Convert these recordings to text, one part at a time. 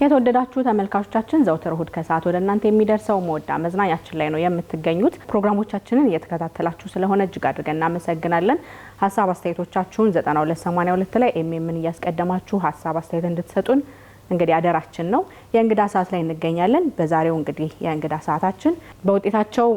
የተወደዳችሁ ተመልካቾቻችን ዘውትር እሁድ ከሰዓት ወደ እናንተ የሚደርሰው መወዳ መዝናኛችን ላይ ነው የምትገኙት። ፕሮግራሞቻችንን እየተከታተላችሁ ስለሆነ እጅግ አድርገን እናመሰግናለን። ሀሳብ አስተያየቶቻችሁን 9282 ላይ ኤምኤምን እያስቀደማችሁ ሀሳብ አስተያየት እንድትሰጡን እንግዲህ አደራችን ነው። የእንግዳ ሰዓት ላይ እንገኛለን። በዛሬው እንግዲህ የእንግዳ ሰዓታችን በውጤታቸው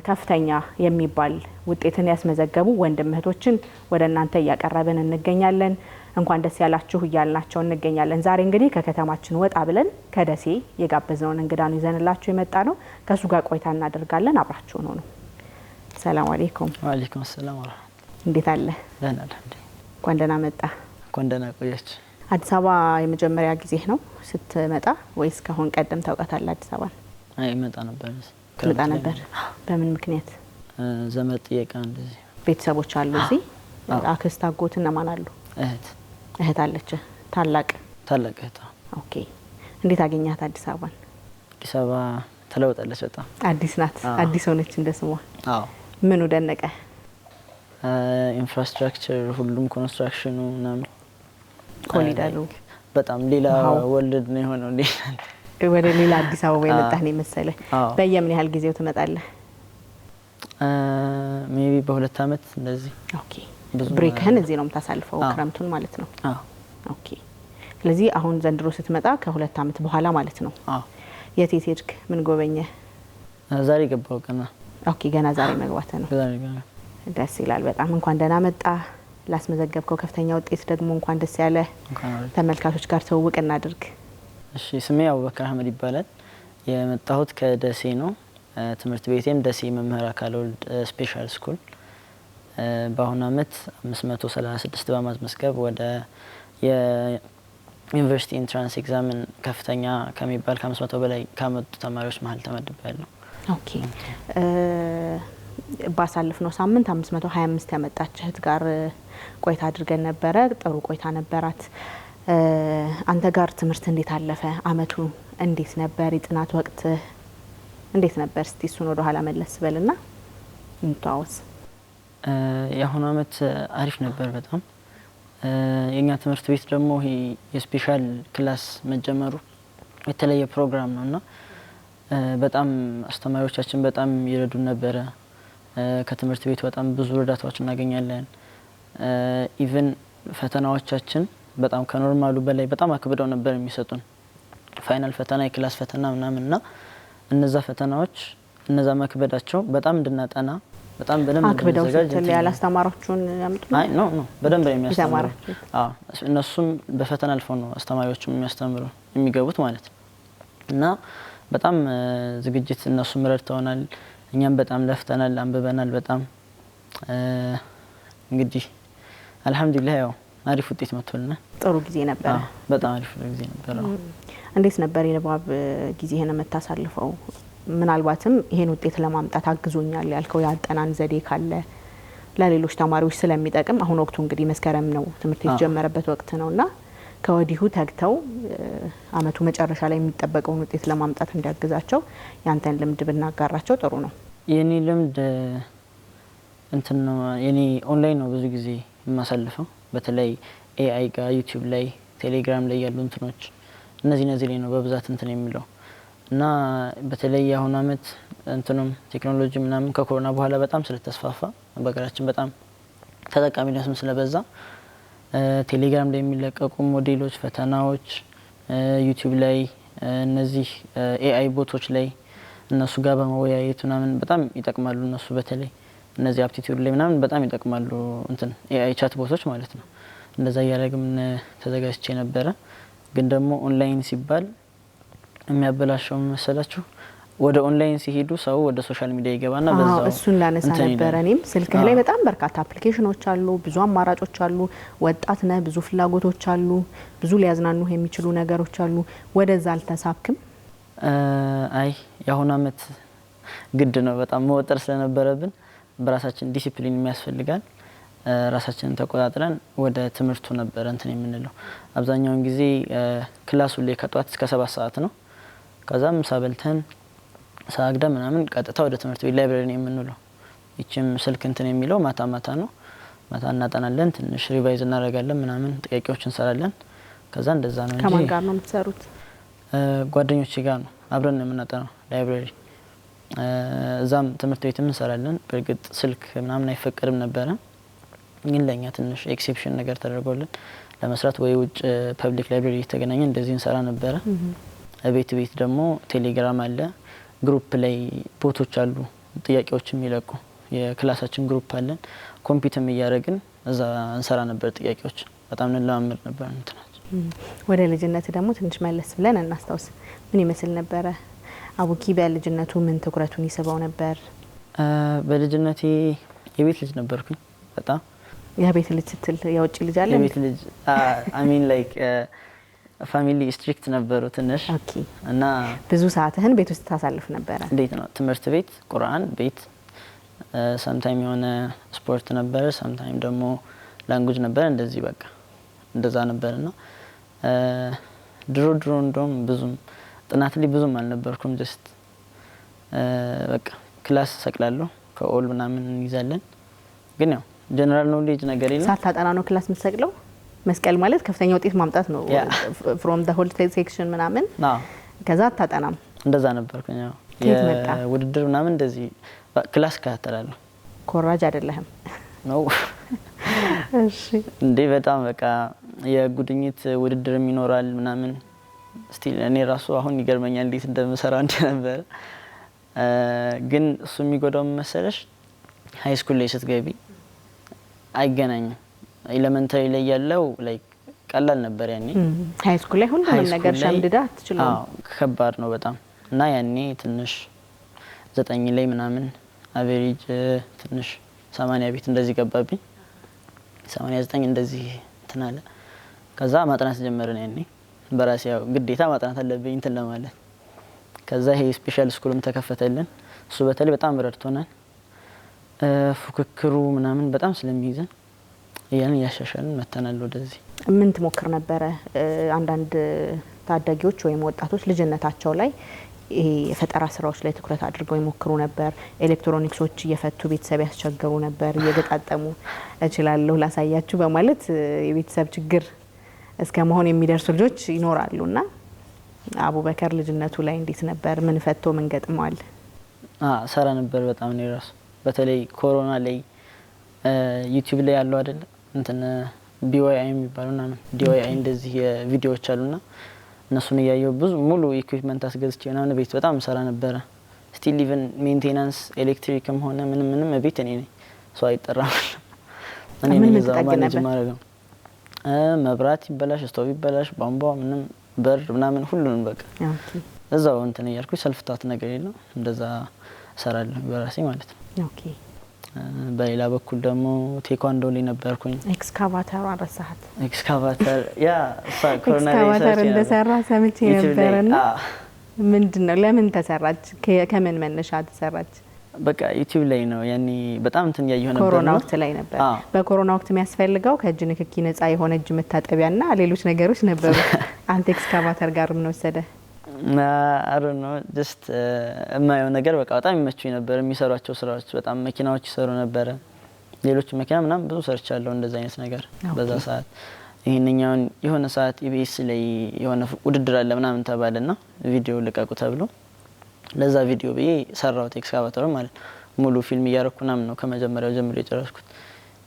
ከፍተኛ የሚባል ውጤትን ያስመዘገቡ ወንድም እህቶችን ወደ እናንተ እያቀረብን እንገኛለን። እንኳን ደስ ያላችሁ እያልናቸው እንገኛለን። ዛሬ እንግዲህ ከከተማችን ወጣ ብለን ከደሴ የጋበዝነውን እንግዳ ነው ይዘንላችሁ የመጣ ነው። ከሱ ጋር ቆይታ እናደርጋለን። አብራችሁ ነው። ሰላም አለይኩም። ወአለይኩም ሰላም ወራህመቱላህ። እንዴት አለ? ደህና ነኝ። እንኳን ደህና መጣ። እንኳን ደህና ቆያች። አዲስ አበባ የመጀመሪያ ጊዜ ነው ስትመጣ ወይስ ከሆነ ቀደም ታውቃታለህ አዲስ አበባ? አይ መጣ ነበር። መጣ ነበር። በምን ምክንያት? ዘመድ ጥየቃ እንደዚህ። ቤተሰቦች አሉ እዚህ? አክስት አጎት እና ማን አሉ? እህት አለች። ታላቅ እህት። ኦኬ። እንዴት አገኛት አዲስ አበባን? አዲስ አበባ ተለውጣለች በጣም። አዲስ ናት። አዲስ ሆነች እንደ ስሟ። አዎ። ምኑ ደነቀ? ኢንፍራስትራክቸር፣ ሁሉም ኮንስትራክሽኑ ምናምን ኮሪደሩ በጣም ሌላ ወልድ ነው የሆነው። ወደ ሌላ አዲስ አበባ የመጣህ ነው መሰለ። በየምን ያህል ጊዜው ትመጣለህ? ሜቢ በሁለት አመት እንደዚህ። ኦኬ። ብሬክህን እዚህ ነው የምታሳልፈው ክረምቱን ማለት ነው? አዎ። ኦኬ። ስለዚህ አሁን ዘንድሮ ስትመጣ ከሁለት አመት በኋላ ማለት ነው? አዎ። የት ሄድክ? ምን ጎበኘህ? ዛሬ ገባው ገና። ኦኬ። ገና ዛሬ መግባት ነው። ዛሬ ገና። ደስ ይላል በጣም። እንኳን ደህና መጣ። ላስመዘገብከው ከፍተኛ ውጤት ደግሞ እንኳን ደስ ያለ። ተመልካቾች ጋር ተውውቅ እናድርግ። እሺ። ስሜ አቡበከር አህመድ ይባላል። የመጣሁት ከደሴ ነው። ትምህርት ቤቴም ደሴ መምህር አካለ ወልድ ስፔሻል ስኩል። በአሁኑ አመት 536 በማስመዝገብ ወደ የዩኒቨርሲቲ ኢንትራንስ ኤግዛምን ከፍተኛ ከሚባል ከ500 በላይ ካመጡ ተማሪዎች መሀል ተመድቤያለሁ። ኦኬ። ባሳለፍነው ሳምንት 525 ያመጣች እህት ጋር ቆይታ አድርገን ነበረ። ጥሩ ቆይታ ነበራት። አንተ ጋር ትምህርት እንዴት አለፈ? አመቱ እንዴት ነበር? የጥናት ወቅት እንዴት ነበር? እስቲ እሱን ወደ ኋላ መለስ በልና እንተዋወስ። የአሁኑ አመት አሪፍ ነበር በጣም። የኛ ትምህርት ቤት ደግሞ ይሄ የስፔሻል ክላስ መጀመሩ የተለየ ፕሮግራም ነውና በጣም አስተማሪዎቻችን በጣም ይረዱን ነበረ። ከትምህርት ቤት በጣም ብዙ እርዳታዎች እናገኛለን። ኢቭን ፈተናዎቻችን በጣም ከኖርማሉ በላይ በጣም አክብደው ነበር የሚሰጡን። ፋይናል ፈተና፣ የክላስ ፈተና ምናምንና እነዛ ፈተናዎች እነዛ መክበዳቸው በጣም እንድናጠና በጣም በደንብ አክብደው ስለተለ ያላስተማሮቹን ያምጡ። አይ ኖ በደንብ ነው የሚያስተምሩ። እነሱም በፈተና አልፈው ነው አስተማሪዎቹም የሚያስተምሩ የሚገቡት ማለት ነው። እና በጣም ዝግጅት እነሱም ረድተውናል። እኛም በጣም ለፍተናል፣ አንብበናል በጣም። እንግዲህ አልহামዱሊላህ ያው አሪፍ ውጤት መጥቶልናል። ጥሩ ጊዜ ነበር። በጣም አሪፍ ጊዜ ነበር። እንዴት ነበር የንባብ ጊዜህን የምታሳልፈው? ምናልባትም ይሄን ውጤት ለማምጣት አግዞኛል ያልከው ያጠናን ዘዴ ካለ ለሌሎች ተማሪዎች ስለሚጠቅም። አሁን ወቅቱ እንግዲህ መስከረም ነው፣ ትምህርት የተጀመረበት ወቅት ነውና ከወዲሁ ተግተው አመቱ መጨረሻ ላይ የሚጠበቀውን ውጤት ለማምጣት እንዲያግዛቸው ያንተን ልምድ ብናጋራቸው ጥሩ ነው። የኔ ልምድ እንትን ነው። የኔ ኦንላይን ነው ብዙ ጊዜ የማሳልፈው። በተለይ ኤአይ ጋር ዩቲዩብ ላይ ቴሌግራም ላይ ያሉ እንትኖች እነዚህ ላይ ነው በብዛት እንትን የሚለው እና በተለይ አሁን አመት እንትኑም ቴክኖሎጂ ምናምን ከኮሮና በኋላ በጣም ስለተስፋፋ በሀገራችን በጣም ተጠቃሚነትም ስለበዛ ቴሌግራም ላይ የሚለቀቁ ሞዴሎች፣ ፈተናዎች ዩቲዩብ ላይ እነዚህ ኤአይ ቦቶች ላይ እነሱ ጋር በመወያየት ምናምን በጣም ይጠቅማሉ። እነሱ በተለይ እነዚህ አፕቲቲዩድ ላይ ምናምን በጣም ይጠቅማሉ። እንትን ኤአይ ቻት ቦቶች ማለት ነው። እንደዛ ያደረግም ተዘጋጅቼ ነበረ። ግን ደግሞ ኦንላይን ሲባል የሚያበላሸው መሰላችሁ? ወደ ኦንላይን ሲሄዱ ሰው ወደ ሶሻል ሚዲያ ይገባና በዛው እሱን ላነሳ ነበር። እኔም ስልክህ ላይ በጣም በርካታ አፕሊኬሽኖች አሉ፣ ብዙ አማራጮች አሉ። ወጣት ነህ፣ ብዙ ፍላጎቶች አሉ፣ ብዙ ሊያዝናኑ የሚችሉ ነገሮች አሉ። ወደዛ አልተሳብክም? አይ የአሁኑ አመት ግድ ነው በጣም መወጠር ስለነበረብን በራሳችን ዲሲፕሊን የሚያስፈልጋል። ራሳችንን ተቆጣጥረን ወደ ትምህርቱ ነበር እንትን የምንለው። አብዛኛውን ጊዜ ክላሱ ላይ ከጧት እስከ 7 ሰዓት ነው። ከዛም ሳበልተን ሳግዳ ምናምን ቀጥታ ወደ ትምህርት ቤት ላይብረሪ ነው የምንለው። ይችም ስልክ እንትን የሚለው ማታ ነው። ማታ እናጠናለን፣ ትንሽ ሪቫይዝ እናደርጋለን ምናምን ጥያቄዎችን እንሰራለን። ከዛ እንደዛ ነው እንጂ። ከማን ጋር ነው የምትሰሩት? ጓደኞቼ ጋር ነው አብረን ነው የምናጠናው ላይብራሪ። እዛም ትምህርት ቤትም እንሰራለን። በእርግጥ ስልክ ምናምን አይፈቀድም ነበረ፣ ግን ለኛ ትንሽ ኤክሴፕሽን ነገር ተደርጎልን ለመስራት ወይ ውጭ ፐብሊክ ላይብራሪ እየተገናኘ እንደዚህ እንሰራ ነበረ። ቤት ቤት ደግሞ ቴሌግራም አለ፣ ግሩፕ ላይ ቦቶች አሉ ጥያቄዎች የሚለቁ የክላሳችን ግሩፕ አለን። ኮምፒውተር እያደረግን እዛ እንሰራ ነበር ጥያቄዎች። በጣም እንለማመድ ነበር እንትናችን። ወደ ልጅነት ደግሞ ትንሽ መለስ ብለን እናስታውስ። ምን ይመስል ነበረ አቡኪ? በልጅነቱ ምን ትኩረቱን ይስበው ነበር? በልጅነቴ የቤት ልጅ ነበርኩኝ በጣም። የቤት ልጅ ስትል የውጭ ልጅ አለ? የቤት ልጅ አሚን ላይክ ፋሚሊ ስትሪክት ነበሩ ትንሽ። ኦኬ። እና ብዙ ሰዓትህን ቤት ውስጥ ታሳልፍ ነበረ? እንዴት ነው? ትምህርት ቤት፣ ቁርአን ቤት፣ ሰምታይም የሆነ ስፖርት ነበረ፣ ሰምታይም ደግሞ ላንጉጅ ነበረ። እንደዚህ በቃ እንደዛ ነበርና ድሮ እንደውም ብዙም ጥናት ላይ ብዙም አልነበርኩም። ጀስት በቃ ክላስ ሰቅላለሁ ከኦል ምናምን እንይዛለን። ግን ያው ጀነራል ኖሌጅ ነገር የለም። ሳታጠና ነው ክላስ የምትሰቅለው? መስቀል ማለት ከፍተኛ ውጤት ማምጣት ነው ፍሮም ዘ ሆል ሴክሽን ምናምን። ከዛ አታጠናም? እንደዛ ነበርኩኝ። ያው የውድድር ምናምን እንደዚህ ክላስ እከታተላለሁ። ኮራጅ አይደለህም ነው? እሺ። እንዴ በጣም በቃ የጉድኝት ውድድርም ይኖራል ምናምን። ስቲል እኔ ራሱ አሁን ይገርመኛል እንዴት እንደምሰራ እንደነበረ። ግን እሱ የሚጎዳው መሰለሽ ሃይ ስኩል ላይ ስትገቢ አይገናኝም። ኤሌመንታሪ ላይ ያለው ላይክ ቀላል ነበር ያኔ። ሃይ ስኩል ላይ ሁሉንም ነገር ሸምድዳ አትችልም። አዎ ከባድ ነው በጣም። እና ያኔ ትንሽ 9 ላይ ምናምን አቨሬጅ ትንሽ 80 ቤት እንደዚህ ገባብኝ። 89 እንደዚህ እንትን አለ። ከዛ ማጥናት ጀመርን ያኔ በራሴ ያው ግዴታ ማጥናት አለብኝ እንትን ለማለት። ከዛ ይሄ ስፔሻል ስኩልም ተከፈተልን። እሱ በተለይ በጣም ረድቶናል። ፉክክሩ ምናምን በጣም ስለሚይዘን ያን ያሻሻልን መተናል ወደዚህ። ምን ትሞክር ነበረ? አንዳንድ ታዳጊዎች ወይም ወጣቶች ልጅነታቸው ላይ ይሄ የፈጠራ ስራዎች ላይ ትኩረት አድርገው ይሞክሩ ነበር። ኤሌክትሮኒክሶች እየፈቱ ቤተሰብ ያስቸገሩ ነበር። እየገጣጠሙ እችላለሁ ላሳያችሁ በማለት የቤተሰብ ችግር እስከ መሆን የሚደርሱ ልጆች ይኖራሉና አቡበከር ልጅነቱ ላይ እንዴት ነበር? ምን ፈቶ ምን ገጥሟል? ሰራ ነበር በጣም ነው ራሱ። በተለይ ኮሮና ላይ ዩቲዩብ ላይ ያለው አይደል እንትን ቢዋይአይ የሚባሉና ዲዋይአይ እንደዚህ ቪዲዮዎች አሉና እነሱን ያያየው ብዙ ሙሉ ኢኩዊፕመንት አስገዝቼ ምናምን ቤት በጣም ሰራ ነበር። ስቲል ኢቭን ሜንቴናንስ ኤሌክትሪክም ሆነ ምንም ቤት እኔ ነኝ። ሰው አይጠራም። እኔ ነኝ እዛው ማኔጅ ማድረግ። መብራት ይበላሽ፣ ስቶቭ ይበላሽ፣ ቧንቧ ምንም በር ምናምን ሁሉንም በቃ እዛው እንትን እያልኩ ሰልፍታት ነገር የለም እንደዛ ሰራለሁ በራሴ ማለት ነው። ኦኬ። በሌላ በኩል ደግሞ ቴኳንዶ ላይ ነበርኩኝ። ኤክስካቫተር አረሳት? ኤክስካቫተር ያ ኮሮና ኤክስካቫተር እንደሰራ ሰምቼ ነበርና ምንድነው? ለምን ተሰራች? ከምን መነሻ ተሰራች? በቃ ዩቲዩብ ላይ ነው ያኔ በጣም እንትን ያየው ነበር። ኮሮና ወቅት ላይ ነበር። በኮሮና ወቅት የሚያስፈልገው ከእጅ ንክኪ ነጻ የሆነ እጅ መታጠቢያና ሌሎች ነገሮች ነበሩ። አንተ ኤክስካቫተር ጋር ምን ወሰደ? አሮ ነው ጀስት የማየው ነገር በቃ በጣም ይመቹኝ ነበር። የሚሰሯቸው ስራዎች በጣም መኪናዎች ይሰሩ ነበር። ሌሎች መኪና ምናምን ብዙ ሰርቻለሁ እንደዛ አይነት ነገር በዛ ሰዓት። ይሄንኛውን የሆነ ሰዓት ኢቢኤስ ላይ የሆነ ውድድር አለ ምናምን ተባለና ቪዲዮ ልቀቁ ተብሎ ለዛ ቪዲዮ ብዬ ሰራሁት ኤክስካቫተር ማለት ሙሉ ፊልም እያረኩ ምናምን ነው ከመጀመሪያው ጀምሮ የጨረስኩት።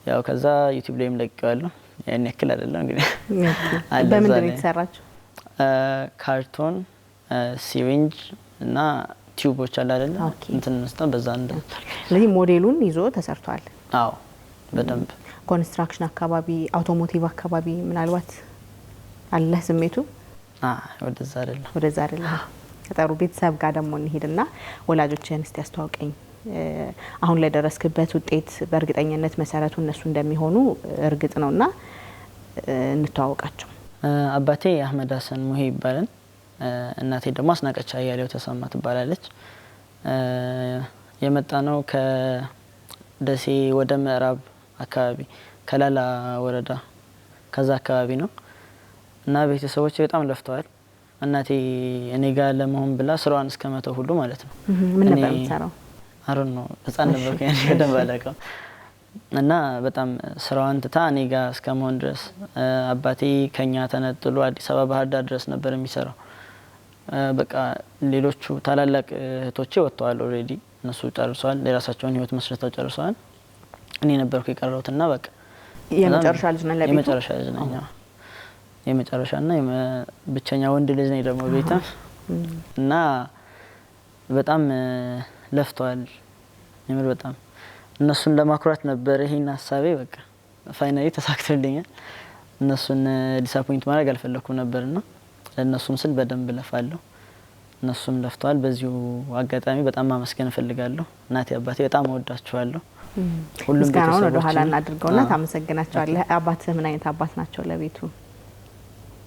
ያው ከዛ ዩቲዩብ ላይም ለቀቀዋለሁ። ያን ያክል አይደለም እንግዲህ። በምንድን ነው የተሰራችው? ካርቶን ሲሪንጅ እና ቲዩቦች አለ አይደል እንትን ነው በዛ እንደ ስለዚህ ሞዴሉን ይዞ ተሰርቷል። አዎ በደንብ ኮንስትራክሽን አካባቢ አውቶሞቲቭ አካባቢ ምናልባት አለ ስሜቱ? ወደዛ አይደለም። ከጠሩ ቤተሰብ ጋር ደግሞ እንሄድና ወላጆችን እስቲ አስተዋውቀኝ። አሁን ላይ ደረስክበት ውጤት በእርግጠኝነት መሰረቱ እነሱ እንደሚሆኑ እርግጥ ነውና እንተዋወቃቸው። አባቴ አህመድ ሀሰን ሙሄ ይባላል። እናቴ ደግሞ አስናቀች አያሌው ተሰማ ትባላለች። የመጣ ነው ከደሴ ወደ ምዕራብ አካባቢ ከላላ ወረዳ ከዛ አካባቢ ነው እና ቤተሰቦቼ በጣም ለፍተዋል። እናቴ እኔ ጋር ለመሆን ብላ ስራዋን እስከመተው ሁሉ ማለት ነው። ምን ነበር የምትሰራው? አሮን ነው ህፃን ነበር ከኔ በደንብ አላውቅም። እና በጣም ስራዋን ትታ እኔ ጋር እስከመሆን ድረስ አባቴ ከኛ ተነጥሎ አዲስ አበባ ባህር ዳር ድረስ ነበር የሚሰራው በቃ ሌሎቹ ታላላቅ እህቶቼ ወጥተዋል ኦልሬዲ እነሱ ጨርሰዋል የራሳቸውን ህይወት መስርተው ጨርሰዋል እኔ ነበርኩ የቀረሁትና በቃ የመጨረሻ ልጅ ነኝ ለቤቱ የመጨረሻ ልጅ ነኝ የመጨረሻና ብቸኛ ወንድ ልጅ ነኝ ደግሞ ቤታ እና በጣም ለፍተዋል የምር በጣም እነሱን ለማኩራት ነበር ይሄን ሐሳቤ በቃ ፋይናሊ ተሳክቶልኛል እነሱን ዲስአፖይንት ማድረግ አልፈለኩም ነበርና ለነሱም ስል በደንብ ለፋለሁ እነሱም ለፍተዋል በዚሁ አጋጣሚ በጣም ማመስገን እፈልጋለሁ እናቴ አባቴ በጣም ወዳቸዋለሁ ሁሉም ቤተሰቦች ወደ ኋላ እናድርገውና ታመሰግናቸዋለህ አባትህ ምን አይነት አባት ናቸው ለቤቱ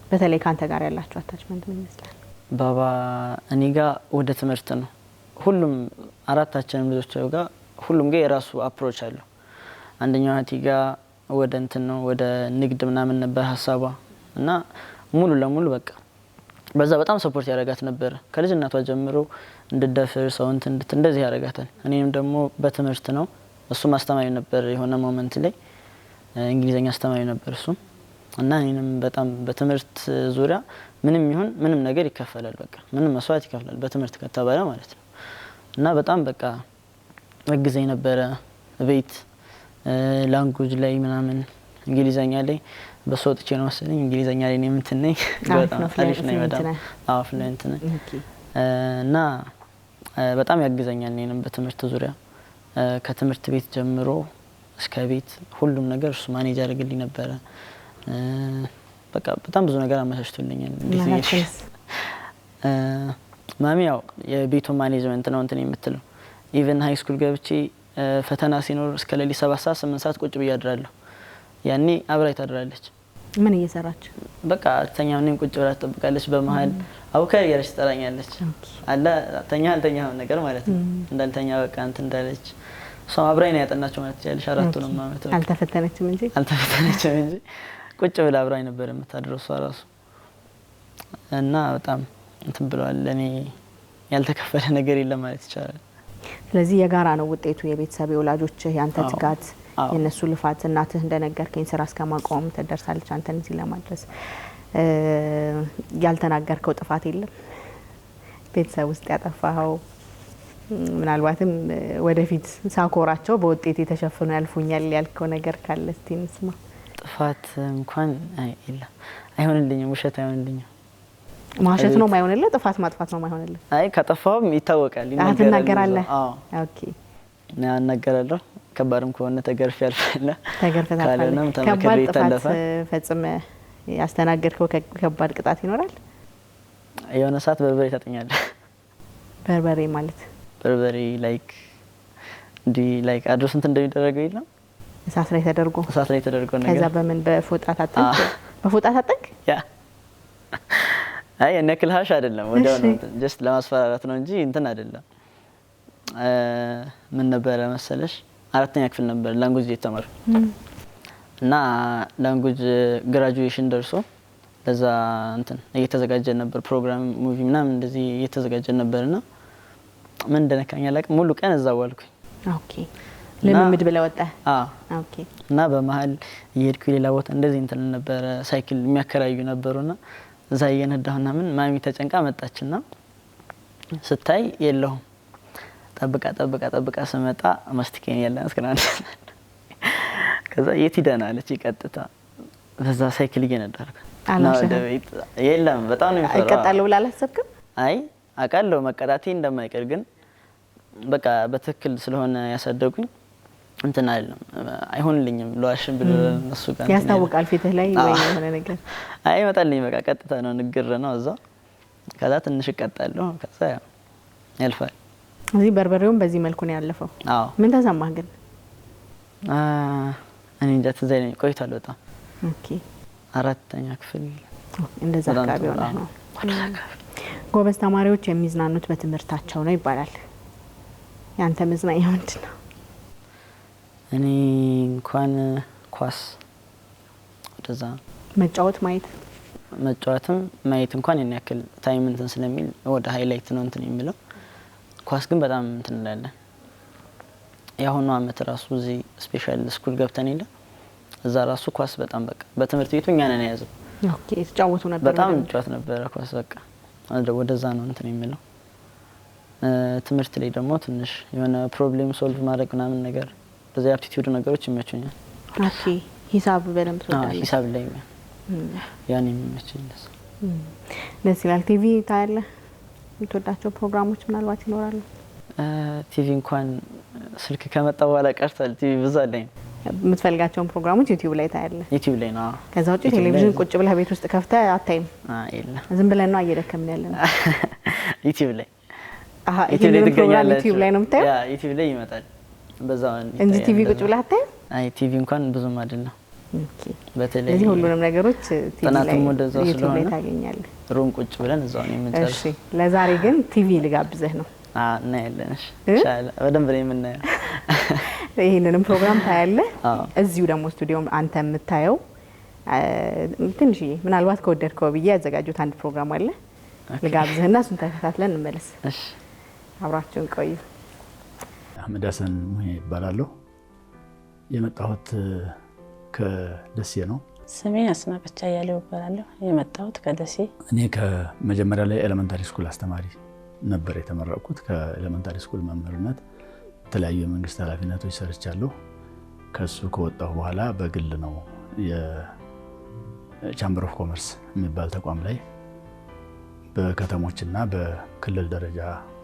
በተለይ ካንተ ጋር ያላችሁ አታችመንት ምን ይመስላል ባባ እኔ ጋር ወደ ትምህርት ነው ሁሉም አራታችንም ልጆች ጋር ሁሉም ጋር የራሱ አፕሮች አለው አንደኛው እህቴ ጋር ወደ እንትን ነው ወደ ንግድ ምናምን ነበር ሐሳቧ እና ሙሉ ለሙሉ በቃ በዛ በጣም ሰፖርት ያደርጋት ነበር ከልጅነቷ ጀምሮ እንድደፍር ሰው እንደዚህ ያደርጋታል እኔም ደግሞ በትምህርት ነው እሱ ማስተማሪ ነበር የሆነ ሞመንት ላይ እንግሊዘኛ አስተማሪ ነበር እሱ እና እኔንም በጣም በትምህርት ዙሪያ ምንም ነገር ይከፈላል በቃ ምንም መስዋዕት ይከፈላል በትምህርት ከተባለ ማለት ነው እና በጣም በቃ ወግዘኝ ነበር ቤት ላንጉዌጅ ላይ ምናምን እንግሊዘኛ ላይ በሶጥቼ ነው መሰለኝ እንግሊዘኛ ላይ ነው የምትነኝ በጣም አሪፍ ነው በጣም ፍሉዌንት ነኝ እና በጣም ያግዘኛል እኔንም በትምህርት ዙሪያ ከትምህርት ቤት ጀምሮ እስከ ቤት ሁሉም ነገር እሱ ማኔጅ ያደርግልኝ ነበር በቃ በጣም ብዙ ነገር አመቻችቶልኛል እንዴት ማሚ ያው የቤቱ ማኔጅመንት ነው እንትን የምትለው ኢቭን ሃይ ስኩል ገብቼ ፈተና ሲኖር እስከ ሌሊት 7 ሰዓት 8 ሰዓት ቁጭ ብዬ አድራለሁ ያኔ አብራይ ታድራለች ምን እየሰራች በቃ ተኛው ነኝ ቁጭ ብላ ተጠብቃለች በመሃል አውከር ያለች ተራኛለች አላ አልተኛው ነገር ማለት ነው እንዳልተኛ በቃ እንት እንዳለች ሰው አብራይ ነው ያጠናቸው ማለት ያለሽ አራቱንም ማለት ነው አልተፈተነችም እንጂ ቁጭ ብላ አብራይ ነበር የምታድረው እሷ ራሱ እና በጣም እንትን ብለዋል ለኔ ያልተከፈለ ነገር የለም ማለት ይቻላል ስለዚህ የጋራ ነው ውጤቱ የቤተሰብ የወላጆች ያንተ ትጋት የነሱ ልፋት እናትህ እንደነገርከኝ ስራ እስከማቆም ተደርሳለች አንተን እዚህ ለማድረስ ያልተናገርከው ጥፋት የለም ቤተሰብ ውስጥ ያጠፋው ምናልባትም ወደፊት ሳኮራቸው በውጤት የተሸፈኑ ያልፉኛል ያልከው ነገር ካለ እስቲ እንስማ ጥፋት እንኳን የለም አይሆንልኝም ውሸት አይሆንልኝም ማሸት ነው ማይሆንልህ ጥፋት ማጥፋት ነው ማይሆንልህ አይ ከጠፋውም ይታወቃል ይናገራል ኦኬ ና እናገራለሁ ከባድም ከሆነ ተገርፍ ያልፋል ካለንም ተመከረ ይታለፈ ፈጽመ ያስተናገርከው ከባድ ቅጣት ይኖራል የሆነ ሰዓት በርበሬ ታጠኛለ በርበሬ ማለት በርበሬ ላይክ አድሮስ እንት እንደሚደረገው ይላል እሳት ላይ ተደርጎ ነገር ከዛ በምን በፎጣ ታጠንክ ያ አይ የነክል ሀሽ አይደለም ወዲያው ነው ጀስት ለማስፈራራት ነው እንጂ እንትን አይደለም ምን ነበር መሰለሽ አራተኛ ክፍል ነበር ላንጉዌጅ እየተማርኩ እና ላንጉዌጅ ግራጁዌሽን ደርሶ ለዛ እንትን እየተዘጋጀ ነበር ፕሮግራም ሙቪ ምናምን እንደዚህ እየተዘጋጀ ነበርና ምን እንደነካኝ አላውቅም ሙሉ ቀን እዛው ዋልኩኝ ኦኬ ለምምድ ብለ ወጣ ኦኬ እና በመሃል እየሄድኩ ሌላ ቦታ እንደዚህ እንትን ነበር ሳይክል የሚያከራዩ ነበርና እዛ እየነዳሁና ምን ማሚ ተጨንቃ መጣችና ስታይ የለውም ጠብቃ ስመጣ ማስቲኬን ያለን እስከናን ከዛ የት ሄደና አለች ይቀጥታ በዛ ሳይክል እየነዳርኩ የለም በጣም ነው የሚፈራው አይቀጣለው ብላ አላሰብክም አይ አቃለው መቀጣቴ እንደማይቀር ግን በቃ በትክክል ስለሆነ ያሳደጉኝ እንትን አይደለም አይሆንልኝም ለዋሽን ብለ እነሱ ጋር ያስታውቃል ፊትህ ላይ ወይ የሆነ ነገር አይ መጣልኝ በቃ ቀጥታ ነው ንግር ነው እዛ ከዛ ትንሽ ቀጣለው ከዛ ያልፋል እዚህ በርበሬውን በዚህ መልኩ ነው ያለፈው ምን ተሰማህ ግን እኔ እንጃ ተዘይነኝ ቆይቷል በጣም ኦኬ አራተኛ ክፍል እንደዛ አካባቢ ሆነ ነው ጎበዝ ተማሪዎች የሚዝናኑት በትምህርታቸው ነው ይባላል ያንተ መዝናኛ ምንድነው እኔ እንኳን ኳስ ወደዛ መጫወትም ማየት እንኳን የኔ ያክል ታይም እንትን ስለሚል ወደ ሃይላይት ነው እንትን የሚለው ኳስ ግን በጣም እንትን እንላለን ያሁኑ አመት ራሱ እዚህ ስፔሻል ስኩል ገብተን ይለ እዛ ራሱ ኳስ በጣም በቃ በትምህርት ቤቱ እኛ ነን ያዘው ኦኬ ተጫወቱ ነበር በጣም ተጫወት ነበር ኳስ በቃ ወደዛ ነው እንትን የሚለው። ትምህርት ላይ ደግሞ ትንሽ የሆነ ፕሮብሌም ሶልቭ ማድረግ ምናምን ነገር በዛ አፕቲቲዩድ ነገሮች ይመቹኛል። ኦኬ ሂሳብ በደንብ ትወዳለህ? ሂሳብ ላይ ያኔ ይመችኛል። ደስ ይላል። ቲቪ ታያለህ? የምትወዳቸው ፕሮግራሞች ምናልባት ይኖራሉ? ቲቪ እንኳን ስልክ ከመጣ በኋላ ቀርቷል። ቲቪ ብዙ አለኝ። የምትፈልጋቸውን ፕሮግራሞች ዩቲዩብ ላይ ታያለህ? ዩቲዩብ ላይ ነው። ከዛ ውጪ ቴሌቪዥን ቁጭ ብለህ ቤት ውስጥ ከፍተህ አታይም? የለም። ዝም ብለን ነው እየደከምን ያለነው። ዩቲዩብ ላይ ዩቲዩብ ላይ ፕሮግራም ዩቲዩብ ላይ ነው የምታየው? ዩቲዩብ ላይ ይመጣል። በዛው እንጂ ቲቪ ቁጭ ብለህ አታይም? ቲቪ እንኳን ብዙም አይደለም። ኦኬ። በተለይ ለዚህ ሁሉንም ነገሮች ቲቪ ላይ ዩቲዩብ ላይ ታገኛለህ። ሩም ቁጭ ብለን እዛው ነው የምንጨርስ። እሺ፣ ለዛሬ ግን ቲቪ ልጋብዝህ ነው። እና ያለንሽ ኢንሻአላህ በደንብ ነው የምናየው። ይሄንንም ፕሮግራም ታያለህ? እዚሁ ደግሞ ስቱዲዮ አንተ የምታየው ትንሽዬ ምናልባት ከወደድከው ብዬ ያዘጋጁት አንድ ፕሮግራም አለ። ልጋብዝህና እሱን ተከታትለን እንመለስ። እሺ፣ አብራችሁን ቆዩ። አህመድ ሀሰን ሙሄ ይባላለሁ። የመጣሁት ከደሴ ነው። ስሜ አስናቀቻ ያለው ይባላለሁ። የመጣሁት ከደሴ። እኔ ከመጀመሪያ ላይ ኤሌመንታሪ ስኩል አስተማሪ ነበር የተመረቅኩት። ከኤሌመንታሪ ስኩል መምህርነት የተለያዩ የመንግስት ኃላፊነቶች ሰርቻለሁ። ከሱ ከወጣሁ በኋላ በግል ነው የቻምበር ኦፍ ኮመርስ የሚባል ተቋም ላይ በከተሞችና በክልል ደረጃ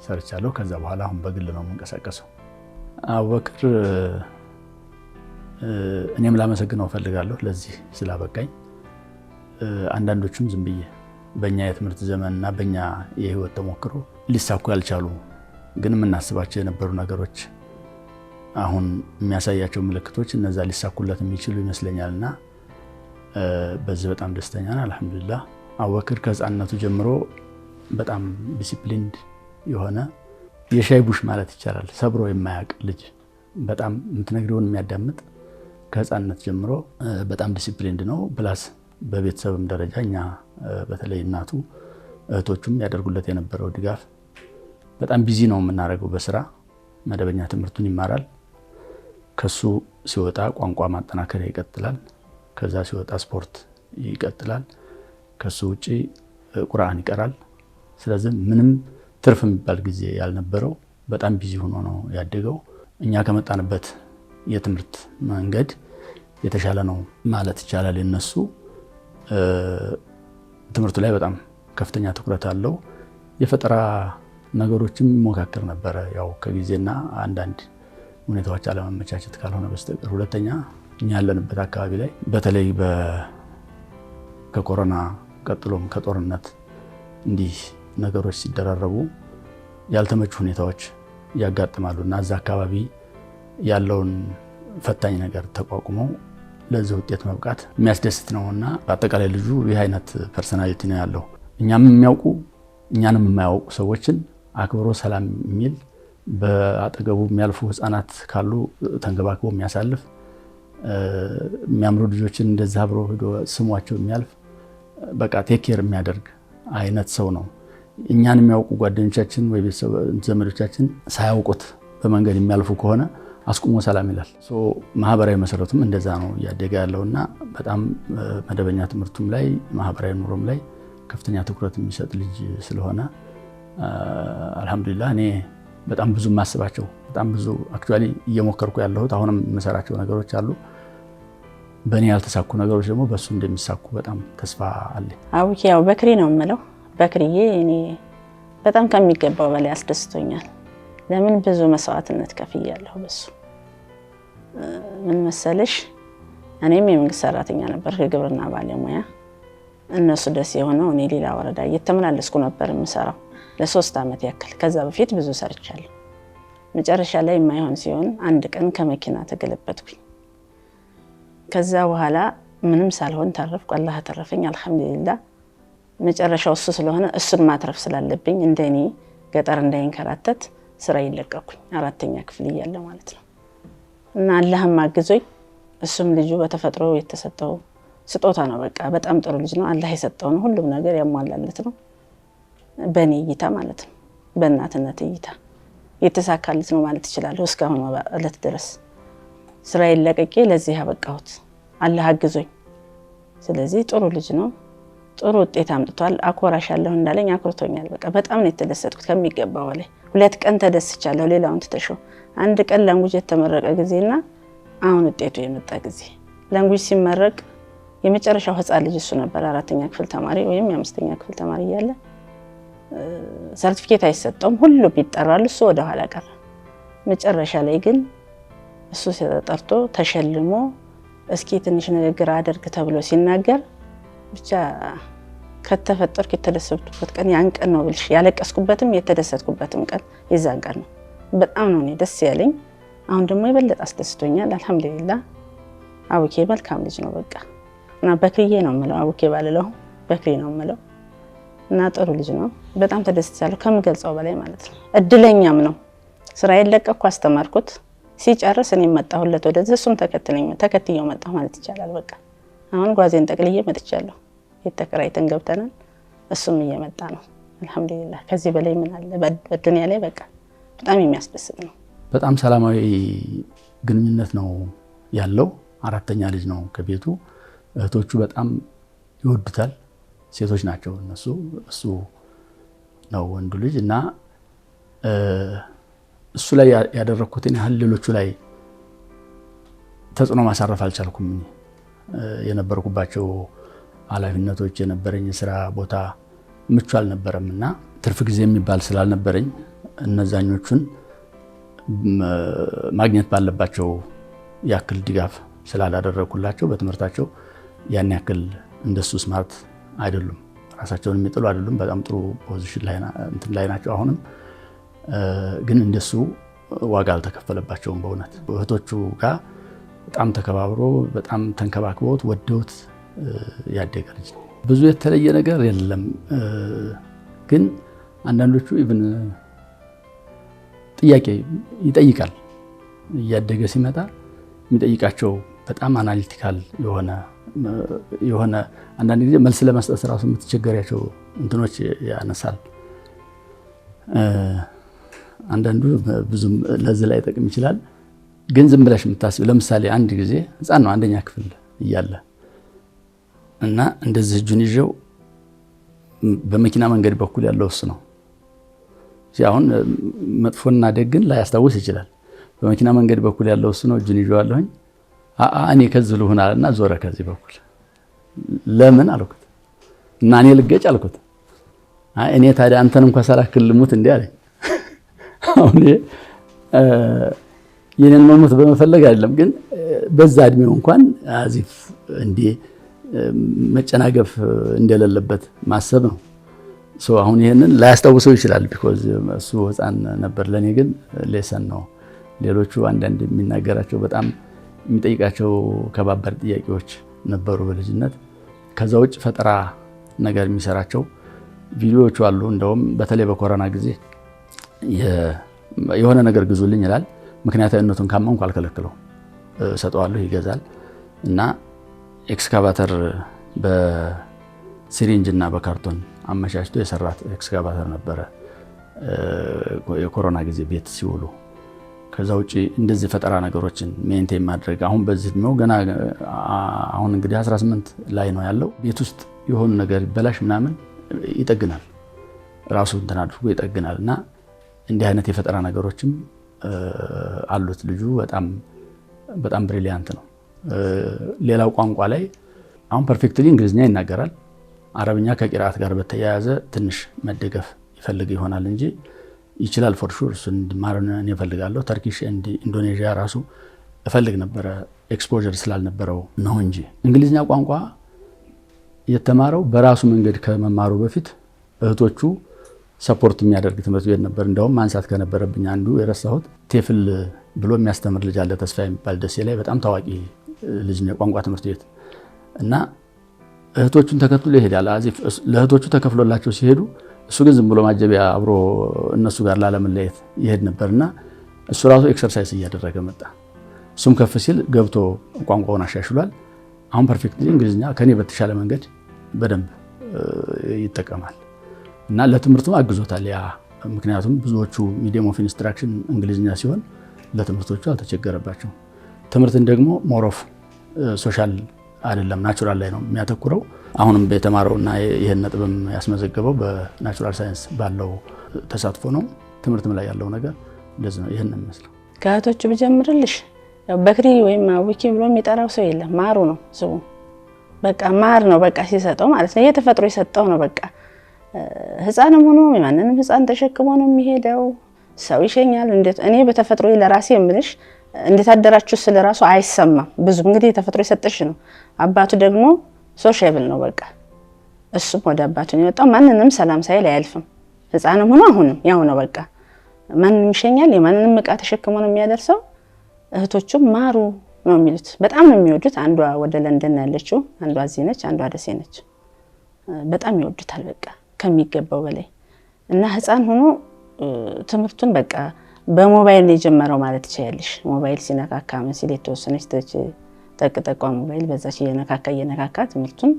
ሰርቻለሁ። ከዛ በኋላ አሁን በግል ነው የምንቀሳቀሰው። አቡበክር እኔም ላመሰግነው እፈልጋለሁ ለዚህ ስላበቃኝ። አንዳንዶቹም ዝም ብዬ በእኛ የትምህርት ዘመንና በእኛ የህይወት ተሞክሮ ሊሳኩ ያልቻሉ ግን የምናስባቸው የነበሩ ነገሮች አሁን የሚያሳያቸው ምልክቶች እነዛ ሊሳኩለት የሚችሉ ይመስለኛልና በዚህ በጣም ደስተኛ ነኝ። አልሐምዱሊላህ። አቡበክር ከህፃንነቱ ጀምሮ በጣም ዲሲፕሊንድ የሆነ የሻይ ቡሽ ማለት ይቻላል ሰብሮ የማያውቅ ልጅ፣ በጣም የምትነግረውን የሚያዳምጥ ከህፃንነት ጀምሮ በጣም ዲሲፕሊንድ ነው። ፕላስ በቤተሰብም ደረጃ እኛ በተለይ እናቱ እህቶቹም ያደርጉለት የነበረው ድጋፍ በጣም ቢዚ ነው የምናደርገው በስራ መደበኛ ትምህርቱን ይማራል። ከሱ ሲወጣ ቋንቋ ማጠናከር ይቀጥላል። ከዛ ሲወጣ ስፖርት ይቀጥላል። ከሱ ውጪ ቁርአን ይቀራል። ስለዚህ ምንም ትርፍ የሚባል ጊዜ ያልነበረው በጣም ቢዚ ሆኖ ነው ያደገው። እኛ ከመጣንበት የትምህርት መንገድ የተሻለ ነው ማለት ይቻላል። የነሱ ትምህርቱ ላይ በጣም ከፍተኛ ትኩረት አለው። የፈጠራ ነገሮችም ይሞካከር ነበረ፣ ያው ከጊዜና አንዳንድ ሁኔታዎች አለመመቻቸት ካልሆነ በስተቀር። ሁለተኛ እኛ ያለንበት አካባቢ ላይ በተለይ ከኮሮና ቀጥሎም ከጦርነት እንዲህ ነገሮች ሲደራረቡ ያልተመቹ ሁኔታዎች ያጋጥማሉ እና እዛ አካባቢ ያለውን ፈታኝ ነገር ተቋቁመው ለዚህ ውጤት መብቃት የሚያስደስት ነውና በአጠቃላይ ልጁ ይህ አይነት ፐርሰናሊቲ ነው ያለው። እኛም የሚያውቁ እኛንም የማያውቁ ሰዎችን አክብሮ ሰላም የሚል በአጠገቡ የሚያልፉ ህፃናት ካሉ ተንከባክቦ የሚያሳልፍ የሚያምሩ ልጆችን እንደዛ አብሮ ሄዶ ስሟቸው የሚያልፍ በቃ ቴክ ኬር የሚያደርግ አይነት ሰው ነው። እኛን የሚያውቁ ጓደኞቻችን ወይ ቤተሰብ ዘመዶቻችን ሳያውቁት በመንገድ የሚያልፉ ከሆነ አስቁሞ ሰላም ይላል። ማህበራዊ መሰረቱም እንደዛ ነው እያደገ ያለውና በጣም መደበኛ ትምህርቱም ላይ ማህበራዊ ኑሮም ላይ ከፍተኛ ትኩረት የሚሰጥ ልጅ ስለሆነ አልহামዱሊላህ እኔ በጣም ብዙ ማስባቸው በጣም ብዙ አክቹአሊ እየሞከርኩ ያለሁት አሁንም መሰራቸው ነገሮች አሉ። በእኔ ያልተሳኩ ነገሮች ደግሞ በሱ እንደሚሳኩ በጣም ተስፋ አለ። አቡኪ ያው በክሪ ነው የምለው። በክሪዬ እኔ በጣም ከሚገባው በላይ አስደስቶኛል። ለምን ብዙ መስዋዕትነት ከፍያለሁ በሱ። ምን መሰለሽ እኔም የመንግስት ሰራተኛ ነበር የግብርና ባለሙያ። እነሱ ደስ የሆነው እኔ ሌላ ወረዳ እየተመላለስኩ ነበር የምሰራው ለ3 አመት ያክል። ከዛ በፊት ብዙ ሰርቻለሁ። መጨረሻ ላይ የማይሆን ሲሆን አንድ ቀን ከመኪና ተገለበጥኩኝ። ከዛ በኋላ ምንም ሳልሆን ተረፍኩ። አላህ ተረፈኝ አልহামዱሊላህ። መጨረሻው እሱ ስለሆነ እሱን ማትረፍ ስላለብኝ እንደኔ ገጠር እንዳይንከራተት ስራ ይለቀኩኝ 4ኛ ክፍል እያለ ማለት ነው። እና አላህም አግዞኝ እሱም ልጁ በተፈጥሮ የተሰጠው ስጦታ ነው። በቃ በጣም ጥሩ ልጅ ነው። አላህ የሰጠው ነው ሁሉም ነገር ያሟላለት ነው። በኔ እይታ ማለት ነው፣ በእናትነት እይታ የተሳካለት ነው ማለት እችላለሁ። እስካሁን እለት ድረስ ስራ ይለቀቄ ለዚህ ያበቃሁት አላህ አግዞኝ። ስለዚህ ጥሩ ልጅ ነው፣ ጥሩ ውጤት አምጥቷል። አኮራሻለሁ እንዳለኝ አኩርቶኛል። በቃ በጣም ነው የተደሰትኩት ከሚገባው በላይ። 2 ቀን ተደስቻለሁ። ሌላውን ትተሽው 1 ቀን ላንጉጅ የተመረቀ ጊዜና አሁን ውጤቱ የመጣ ጊዜ ላንጉጅ ሲመረቅ የመጨረሻው ህፃን ልጅ እሱ ነበር 4ኛ ክፍል ተማሪ ወይም የ5ኛ ክፍል ተማሪ እያለ ሰርቲፊኬት አይሰጠውም። ሁሉም ይጠራሉ፣ እሱ ወደ ኋላ ቀረ። መጨረሻ ላይ ግን እሱ ተጠርቶ ተሸልሞ እስኪ ትንሽ ንግግር አድርግ ተብሎ ሲናገር ብቻ ከተፈጠርኩ የተደሰትኩበት ቀን ያን ቀን ነው ብልሽ ያለቀስኩበትም የተደሰትኩበትም ቀን የዛን ቀን ነው። በጣም ነው ደስ ያለኝ። አሁን ደግሞ የበለጠ አስደስቶኛል። አልሐምዱሊላህ። አቡኬ መልካም ልጅ ነው በቃ እና በክሪዬ ነው የምለው። አቡኬ ባልለው በክሪ ነው የምለው እና ጥሩ ልጅ ነው። በጣም ተደስቻለሁ ከምገልጸው በላይ ማለት ነው። እድለኛም ነው። ስራዬን ለቀኩ፣ አስተማርኩት። ሲጨርስ እኔ መጣሁለት ወደዚህ፣ እሱም ተከትየው መጣሁ ማለት ይቻላል። በቃ አሁን ጓዜን ጠቅልዬ መጥቻለሁ። የተከራይተን ገብተናል። እሱም እየመጣ ነው። አልሐምዱሊላህ። ከዚህ በላይ ምን አለ በዱንያ ላይ? በቃ በጣም የሚያስደስት ነው። በጣም ሰላማዊ ግንኙነት ነው ያለው። 4ኛ ልጅ ነው ከቤቱ። እህቶቹ በጣም ይወዱታል። ሴቶች ናቸው እነሱ፣ እሱ ነው ወንዱ ልጅ እና እሱ ላይ ያደረኩትን ያህል ሌሎቹ ላይ ተጽዕኖ ማሳረፍ አልቻልኩም። የነበርኩባቸው ኃላፊነቶች የነበረኝ ስራ ቦታ ምቹ አልነበረም እና ትርፍ ጊዜ የሚባል ስላልነበረኝ እነዛኞቹን ማግኘት ባለባቸው ያክል ድጋፍ ስላላደረኩላቸው በትምህርታቸው ያን ያክል እንደሱ ስማርት አይደሉም፣ ራሳቸውን የሚጥሉ አይደሉም። በጣም ጥሩ ፖዚሽን ላይ ናቸው። አሁንም ግን እንደሱ ዋጋ አልተከፈለባቸውም። በእውነት እህቶቹ ጋር በጣም ተከባብሮ በጣም ተንከባክበውት ወደውት ያደገ ልጅ ነው። ብዙ የተለየ ነገር የለም። ግን አንዳንዶቹ ኢቭን ጥያቄ ይጠይቃል። እያደገ ሲመጣ የሚጠይቃቸው በጣም አናሊቲካል የሆነ አንዳንድ ጊዜ መልስ ለመስጠት ራሱ የምትቸገሪያቸው እንትኖች ያነሳል። አንዳንዱ ብዙም ለዚህ ላይ ጠቅም ይችላል። ግን ዝም ብለሽ የምታስብ ለምሳሌ አንድ ጊዜ ህፃን ነው 1ኛ ክፍል እያለ እና እንደዚህ እጁን ይዤው በመኪና መንገድ በኩል ያለው እሱ ነው። አሁን መጥፎና ደግን ላያስታውስ ይችላል። በመኪና መንገድ በኩል ያለው እሱ ነው። እጁን ይዤዋለሁኝ። እኔ ከዚህ ልሁን አለና ዞረ ከዚህ በኩል። ለምን አልኩት እና እኔ ልገጭ አልኩት። እኔ ታዲያ አንተን እንኳን ሳላክል ልሙት እንዴ አለኝ። አሁን የኔን መሞት በመፈለግ አይደለም፣ ግን በዛ እድሜው እንኳን አዚፍ እንዴ መጨናገፍ እንደሌለበት ማሰብ ነው። አሁን ይሄንን ላያስታውሰው ይችላል፣ ቢኮዝ እሱ ህፃን ነበር። ለኔ ግን ሌሰን ነው። ሌሎቹ አንዳንድ የሚናገራቸው በጣም የሚጠይቃቸው ከባባድ ጥያቄዎች ነበሩ በልጅነት። ከዛ ውጭ ፈጠራ ነገር የሚሰራቸው ቪዲዮዎቹ አሉ። እንደውም በተለይ በኮሮና ጊዜ የሆነ ነገር ግዙልኝ ይላል። ምክንያታዊነቱን ካመንኩ አልከለክለው፣ ሰጠዋለሁ፣ ይገዛል። እና ኤክስካቫተር በሲሪንጅ እና በካርቶን አመቻችቶ የሰራት ኤክስካቫተር ነበረ የኮሮና ጊዜ ቤት ሲውሉ። ከዛ ውጪ እንደዚህ ፈጠራ ነገሮችን ሜንቴን ማድረግ አሁን በዚህ እድሜው ገና አሁን እንግዲህ 18 ላይ ነው ያለው። ቤት ውስጥ የሆኑ ነገር ይበላሽ ምናምን ይጠግናል፣ ራሱ እንትን አድርጎ ይጠግናል። እና እንዲህ አይነት የፈጠራ ነገሮችም አሉት ልጁ። በጣም ብሪሊያንት ነው። ሌላው ቋንቋ ላይ አሁን ፐርፌክትሊ እንግሊዝኛ ይናገራል። አረብኛ ከቂራአት ጋር በተያያዘ ትንሽ መደገፍ ይፈልግ ይሆናል እንጂ ይችላል ፎር ሹር። እሱን እንዲማር እኔ እፈልጋለሁ። ተርኪሽ ኤንድ ኢንዶኔዥያ ራሱ እፈልግ ነበረ፣ ኤክስፖዠር ስላልነበረው ነው እንጂ። እንግሊዝኛ ቋንቋ የተማረው በራሱ መንገድ ከመማሩ በፊት እህቶቹ ሰፖርት የሚያደርግ ትምህርት ቤት ነበር። እንደውም ማንሳት ከነበረብኝ አንዱ የረሳሁት ቴፍል ብሎ የሚያስተምር ልጅ አለ፣ ተስፋ የሚባል ደሴ ላይ በጣም ታዋቂ ልጅ ነው፣ የቋንቋ ትምህርት ቤት እና እህቶቹን ተከትሎ ይሄዳል። ለእህቶቹ ተከፍሎላቸው ሲሄዱ እሱ ግን ዝም ብሎ ማጀቢያ አብሮ እነሱ ጋር ላለመለየት ይሄድ ነበርና እሱ ራሱ ኤክሰርሳይዝ እያደረገ መጣ። እሱም ከፍ ሲል ገብቶ ቋንቋውን አሻሽሏል። አሁን ፐርፌክትሊ እንግሊዝኛ ከኔ በተሻለ መንገድ በደንብ ይጠቀማል እና ለትምህርቱም አግዞታል ያ። ምክንያቱም ብዙዎቹ ሚዲየም ኦፍ ኢንስትራክሽን እንግሊዝኛ ሲሆን ለትምህርቶቹ አልተቸገረባቸውም። ትምህርትን ደግሞ ሞር ኦፍ ሶሻል አይደለም፣ ናቹራል ላይ ነው የሚያተኩረው። አሁንም በተማረውና ይሄን ነጥብም ያስመዘገበው በናቹራል ሳይንስ ባለው ተሳትፎ ነው። ትምህርትም ላይ ያለው ነገር እንደዚህ ነው። ይሄን መስለው ከእህቶቹ ብጀምርልሽ ያው በክሪ ወይም አቡኪ ብሎ የሚጠራው ሰው የለም። ማሩ ነው ስሙ። በቃ ማር ነው በቃ ሲሰጠው ማለት ነው። የተፈጥሮ የሰጠው ነው በቃ። ህፃንም ሆኖ ማንንም ህፃን ተሸክሞ ነው የሚሄደው። ሰው ይሸኛል። እንዴት እኔ በተፈጥሮ ለራሴ የምልሽ እንዴት አደራችሁ ስለራሱ አይሰማም ብዙ። እንግዲህ የተፈጥሮ የሰጠሽ ነው። አባቱ ደግሞ ሶሻብል ነው በቃ። እሱም ወደ አባቱ ነው የወጣው። ማንንም ሰላም ሳይል አያልፍም። ህፃንም ሆኖ አሁንም ያው ነው በቃ። ማንንም ይሸኛል። የማንንም ዕቃ ተሸክሞ ነው የሚያደርሰው። እህቶቹም ማሩ ነው የሚሉት። በጣም ነው የሚወዱት። አንዷ ወደ ለንደን ያለችው፣ አንዷ እዚህ ነች፣ አንዷ ደሴ ነች። በጣም ይወዱታል በቃ ከሚገባው በላይ እና ህፃን ሆኖ ትምህርቱን በቃ በሞባይል ነው የጀመረው ማለት ይችላልሽ። ሞባይል ሲነካካ ምን ሲል የተወሰነች ጠቅጠቋ ሞባይል በዛች እየነካካ ትምህርቱን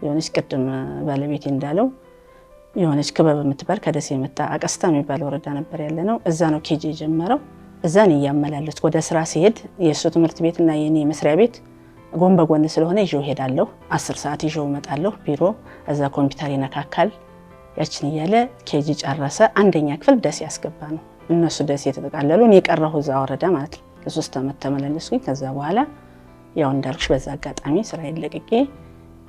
የሆነች ቅድም ባለቤቴ እንዳለው የሆነች ክበብ የምትባል ከደሴ የመጣ አቀስታ የሚባል ወረዳ ነበር ያለ ነው። እዛ ነው ኬጂ የጀመረው። እዛን እያመላለስኩ ወደ ስራ ሲሄድ የእሱ ትምህርት ቤትና የኔ መስሪያ ቤት ጎን በጎን ስለሆነ ይዤው ሄዳለሁ። 10 ሰዓት ይዤው እመጣለሁ ቢሮ። እዛ ኮምፒውተር ይነካካል። ያችን እያለ ኬጂ ጨረሰ። አንደኛ ክፍል ደሴ ያስገባ ነው። እነሱ ደሴ የተጠቃለሉ እኔ የቀረሁ እዛ ወረዳ ማለት ነው። ለ3 ዓመት ተመላለስኩኝ። ከዛ በኋላ ያው እንዳልኩሽ በዛ አጋጣሚ ስራዬን ለቅቄ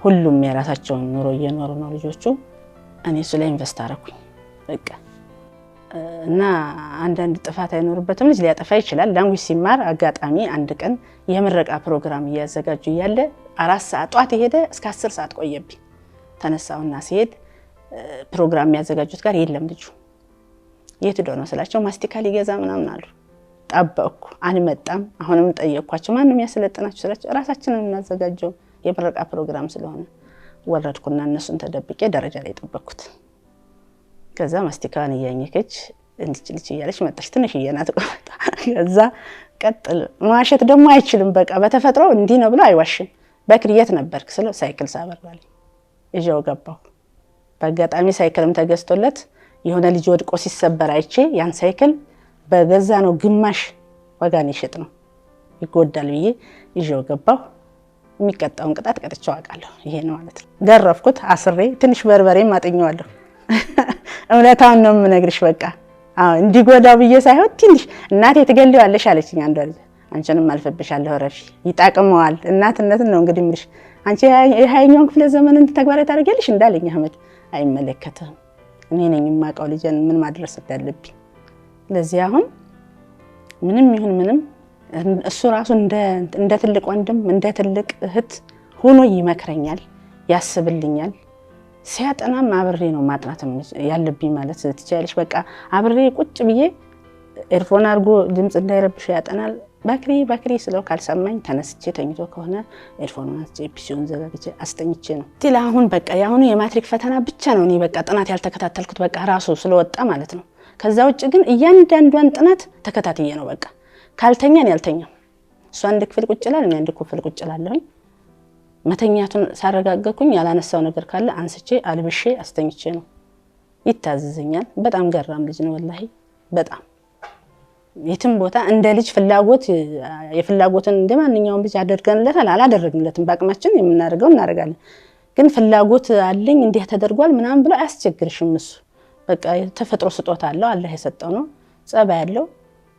ሁሉም የራሳቸውን ኑሮ እየኖሩ ነው ልጆቹ። እኔ እሱ ላይ ኢንቨስት አደረኩኝ በቃ። እና አንዳንድ ጥፋት አይኖርበትም። ልጅ ሊያጠፋ ይችላል። ላንጉጅ ሲማር አጋጣሚ አንድ ቀን የምረቃ ፕሮግራም እያዘጋጁ እያለ 4 ሰዓት ጧት የሄደ እስከ 10 ሰዓት ቆየብኝ። ተነሳውና ሲሄድ ፕሮግራም የሚያዘጋጁት ጋር የለም ልጁ። የት ሄዶ ነው ስላቸው ማስቲካ ሊገዛ ምናምን አሉ። ጠበቅኩ፣ አልመጣም። አሁንም ጠየቅኳቸው ማንም ያሰለጥናችሁ ስላቸው ራሳችንን እናዘጋጀው የምረቃ ፕሮግራም ስለሆነ ወረድኩና እነሱን ተደብቄ ደረጃ ላይ ጠበቅኩት። ከዛ ማስቲካን እያኘከች እንድችልች እያለች መጣች። ትንሽ እየናት ቆጣ። ከዛ ቀጥል ማሸት ደግሞ አይችልም በቃ በተፈጥሮ እንዲህ ነው ብሎ አይዋሽም። በክሪየት ነበርክ ስለው ሳይክል ሳበራል እጃው ገባው። በአጋጣሚ ሳይክልም ተገዝቶለት የሆነ ልጅ ወድቆ ሲሰበር አይቼ ያን ሳይክል በገዛ ነው ግማሽ ዋጋን ይሸጥ ነው ይጎዳል ብዬ ይዤው ገባሁ። የሚቀጣውን ቅጣት ቀጥቼው አውቃለሁ። ይሄ ነው ማለት ነው። ገረፍኩት፣ አስሬ ትንሽ በርበሬም አጥኘዋለሁ። እውነታውን ነው የምነግርሽ በቃ። አዎ እንዲጎዳው ብዬ ሳይሆን ትንሽ እናቴ ትገልዋለሽ አለችኝ አንዷ ልጅ። አንቺንም አልፈብሻለሁ ረፊ ይጣቅመዋል። እናትነትን ነው እንግዲህ ምልሽ። አንቺ የ20ኛውን ክፍለ ዘመን ተግባራዊ ታደርጊያለሽ እንዳለኝ አህመድ አይመለከትም። እኔ ነኝ የማውቀው ልጅን ምን ማድረስ እንዳለብኝ። ለዚህ አሁን ምንም ይሁን ምንም እሱ ራሱ እንደ ትልቅ ወንድም እንደ ትልቅ እህት ሆኖ ይመክረኛል፣ ያስብልኛል። ሲያጠናም አብሬ ነው ማጥናት ያለብኝ ማለት ትችያለሽ። በቃ አብሬ ቁጭ ብዬ ኤርፎን አድርጎ ድምፅ እንዳይረብሽ ያጠናል። ባክሪ ስለው ካልሰማኝ ተነስቼ ተኝቶ ከሆነ ኤርፎኑን አንስቼ ፒሲውን ዘጋግቼ አስጠኝቼ ነው ትላ። አሁን በቃ የአሁኑ የማትሪክ ፈተና ብቻ ነው እኔ በቃ ጥናት ያልተከታተልኩት በቃ ራሱ ስለወጣ ማለት ነው። ከዛ ውጭ ግን እያንዳንዷን ጥናት ተከታትዬ ነው በቃ። ካልተኛን ያልተኛም እሱ አንድ ክፍል ቁጭ ይላል፣ እኔ አንድ ክፍል ቁጭ እላለሁ። መተኛቱን ሳረጋገኩኝ ያላነሳው ነገር ካለ አንስቼ አልብሼ አስተኝቼ ነው። ይታዘዘኛል። በጣም ገራም ልጅ ነው ወላሂ። በጣም የትም ቦታ እንደ ልጅ ፍላጎት የፍላጎትን እንደማንኛውም ልጅ አደርገንለታል አላደረግንለትም። በአቅማችን የምናደርገው እናደርጋለን። ግን ፍላጎት አለኝ እንዲህ ተደርጓል ምናምን ብሎ አያስቸግርሽም። እሱ በቃ ተፈጥሮ ስጦታ አለው አላህ የሰጠው ነው። ጸባይ ያለው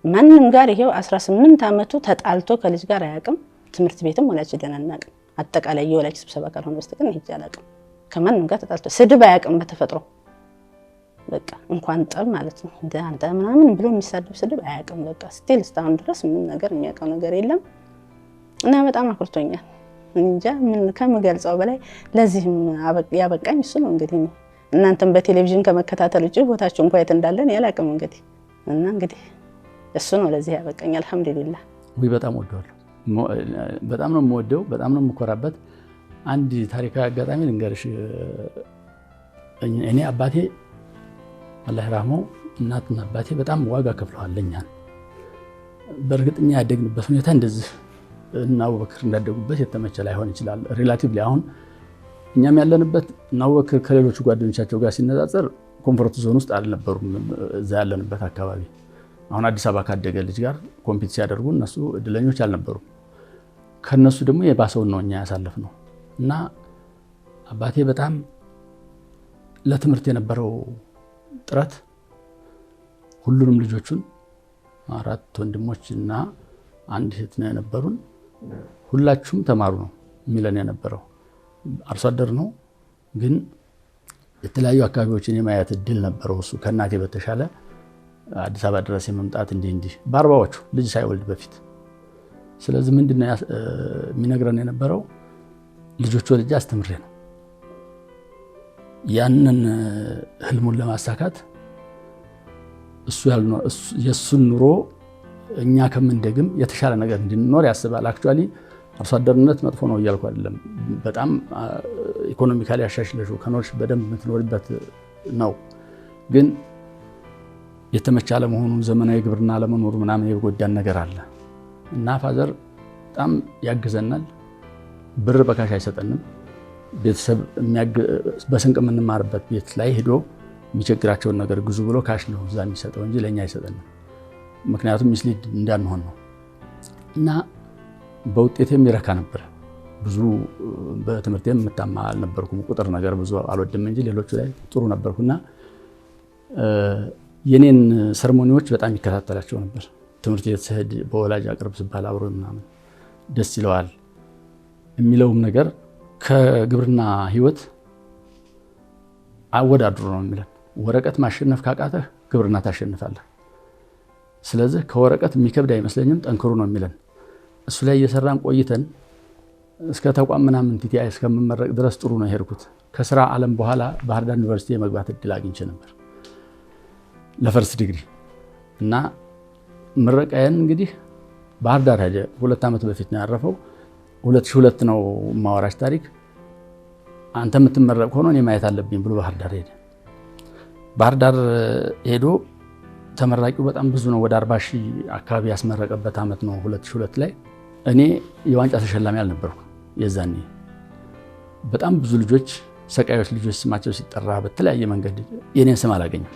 ማንንም ጋር ይሄው 18 ዓመቱ ተጣልቶ ከልጅ ጋር አያውቅም። ትምህርት ቤትም ወላጅ ደናናቅ አጠቃላይ የወላጅ ስብሰባ ካልሆነ በስተቀር ሄጄ አላውቅም። ከማንም ጋር ተጣልቶ ስድብ አያውቅም በተፈጥሮ በቃ እንኳን ጠብ ማለት ነው። እንደ አንተ ምናምን ብሎ የሚሳደብ ስድብ አያውቅም። በቃ ስቲል እስካሁን ድረስ ምንም ነገር የሚያውቀው ነገር የለም እና በጣም አኩርቶኛል። እንጃ ምን ከምገልጸው በላይ ለዚህም ያበቃኝ እሱ ነው። እንግዲህ እናንተም በቴሌቪዥን ከመከታተል ውጭ ቦታችሁ እንኳን የት እንዳለን ያላቅም እንግዲህ እና እንግዲህ እሱ ነው ለዚህ ያበቃኝ። አልሐምዱሊላህ። ወይ በጣም ወደዋለሁ። በጣም ነው የምወደው፣ በጣም ነው የምኮራበት። አንድ ታሪካዊ አጋጣሚ ልንገርሽ። እኔ አባቴ አላህ ይርሐመው እናትና አባቴ በጣም ዋጋ ከፍለዋል ለኛን። በእርግጥኛ ያደግንበት ሁኔታ እንደዚህ እና አቡበክር እንዳደጉበት የተመቸ ላይሆን ይችላል። ሪላቲቭሊ አሁን እኛም ያለንበት እና አቡበክር ከሌሎቹ ጓደኞቻቸው ጋር ሲነጻጸር ኮምፎርት ዞን ውስጥ አልነበሩም። እዛ ያለንበት አካባቢ አሁን አዲስ አበባ ካደገ ልጅ ጋር ኮምፒት ሲያደርጉ እነሱ እድለኞች አልነበሩም። ከነሱ ደግሞ የባሰውን ነው እኛ ያሳለፍነው። እና አባቴ በጣም ለትምህርት የነበረው ጥረት ሁሉንም ልጆቹን 4 ወንድሞች እና 1 እህት ነው የነበሩን ሁላችሁም ተማሩ ነው የሚለን የነበረው። አርሶ አደር ነው ግን የተለያዩ አካባቢዎችን የማየት እድል ነበረው እሱ ከእናቴ በተሻለ አዲስ አበባ ድረስ የመምጣት እንዲህ በ40ዎቹ ልጅ ሳይወልድ በፊት። ስለዚህ ምንድነው የሚነግረን የነበረው ልጆች ወልጄ አስተምሬ ነው። ያንን ህልሙን ለማሳካት እሱ የሱን ኑሮ እኛ ከምንደግም የተሻለ ነገር እንድንኖር ያስባል። አክቹአሊ አርሶ አደርነት መጥፎ ነው እያልኩ አይደለም። በጣም ኢኮኖሚካሊ ያሻሽለሽ ከኖርሽ በደንብ የምትኖርበት ነው። ግን የተመቻ ለመሆኑን ዘመናዊ ግብርና ለመኖሩ ምናምን የጎዳን ነገር አለ እና ፋዘር በጣም ያግዘናል። ብር በካሽ አይሰጠንም። ቤተሰብ በስንቅ የምንማርበት ቤት ላይ ሄዶ የሚቸግራቸውን ነገር ግዙ ብሎ ካሽ ነው እዛ የሚሰጠው እንጂ ለእኛ አይሰጠንም። ምክንያቱም ሚስሊድ እንዳንሆን ነው። እና በውጤቴም ይረካ ነበር። ብዙ በትምህርቴም የምታማ አልነበርኩም። ቁጥር ነገር ብዙ አልወድም እንጂ ሌሎቹ ላይ ጥሩ ነበርኩና የኔን ሰርሞኒዎች በጣም ይከታተላቸው ነበር። ትምህርት ቤት ስሄድ በወላጅ አቅርብ ስባል አብሮ ምናምን ደስ ይለዋል የሚለውም ነገር ከግብርና ህይወት አወዳድሮ ነው የሚለን። ወረቀት ማሸነፍ ካቃተህ ግብርና ታሸንፋለህ። ስለዚህ ከወረቀት የሚከብድ አይመስለኝም ጠንክሩ ነው የሚለን። እሱ ላይ እየሰራን ቆይተን እስከ ተቋም ምናምን ቲቲአይ እስከምመረቅ ድረስ ጥሩ ነው የሄድኩት። ከስራ ዓለም በኋላ ባህር ዳር ዩኒቨርሲቲ የመግባት እድል አግኝቼ ነበር ለፈርስት ዲግሪ እና ምረቃዬን እንግዲህ ባህር ዳር ሄደ። 2 ዓመት በፊት ነው ያረፈው። 2002 ነው ማወራሽ ታሪክ። አንተ የምትመረቅ ሆኖ እኔ ማየት አለብኝ ብሎ ባህር ዳር ሄደ። ባህር ዳር ሄዶ ተመራቂው በጣም ብዙ ነው። ወደ 40 ሺህ አካባቢ ያስመረቀበት ዓመት ነው 2002 ላይ። እኔ የዋንጫ ተሸላሚ አልነበርኩ የዛኔ። በጣም ብዙ ልጆች ሰቃዮች ልጆች ስማቸው ሲጠራ በተለያየ መንገድ የኔን ስም አላገኘም።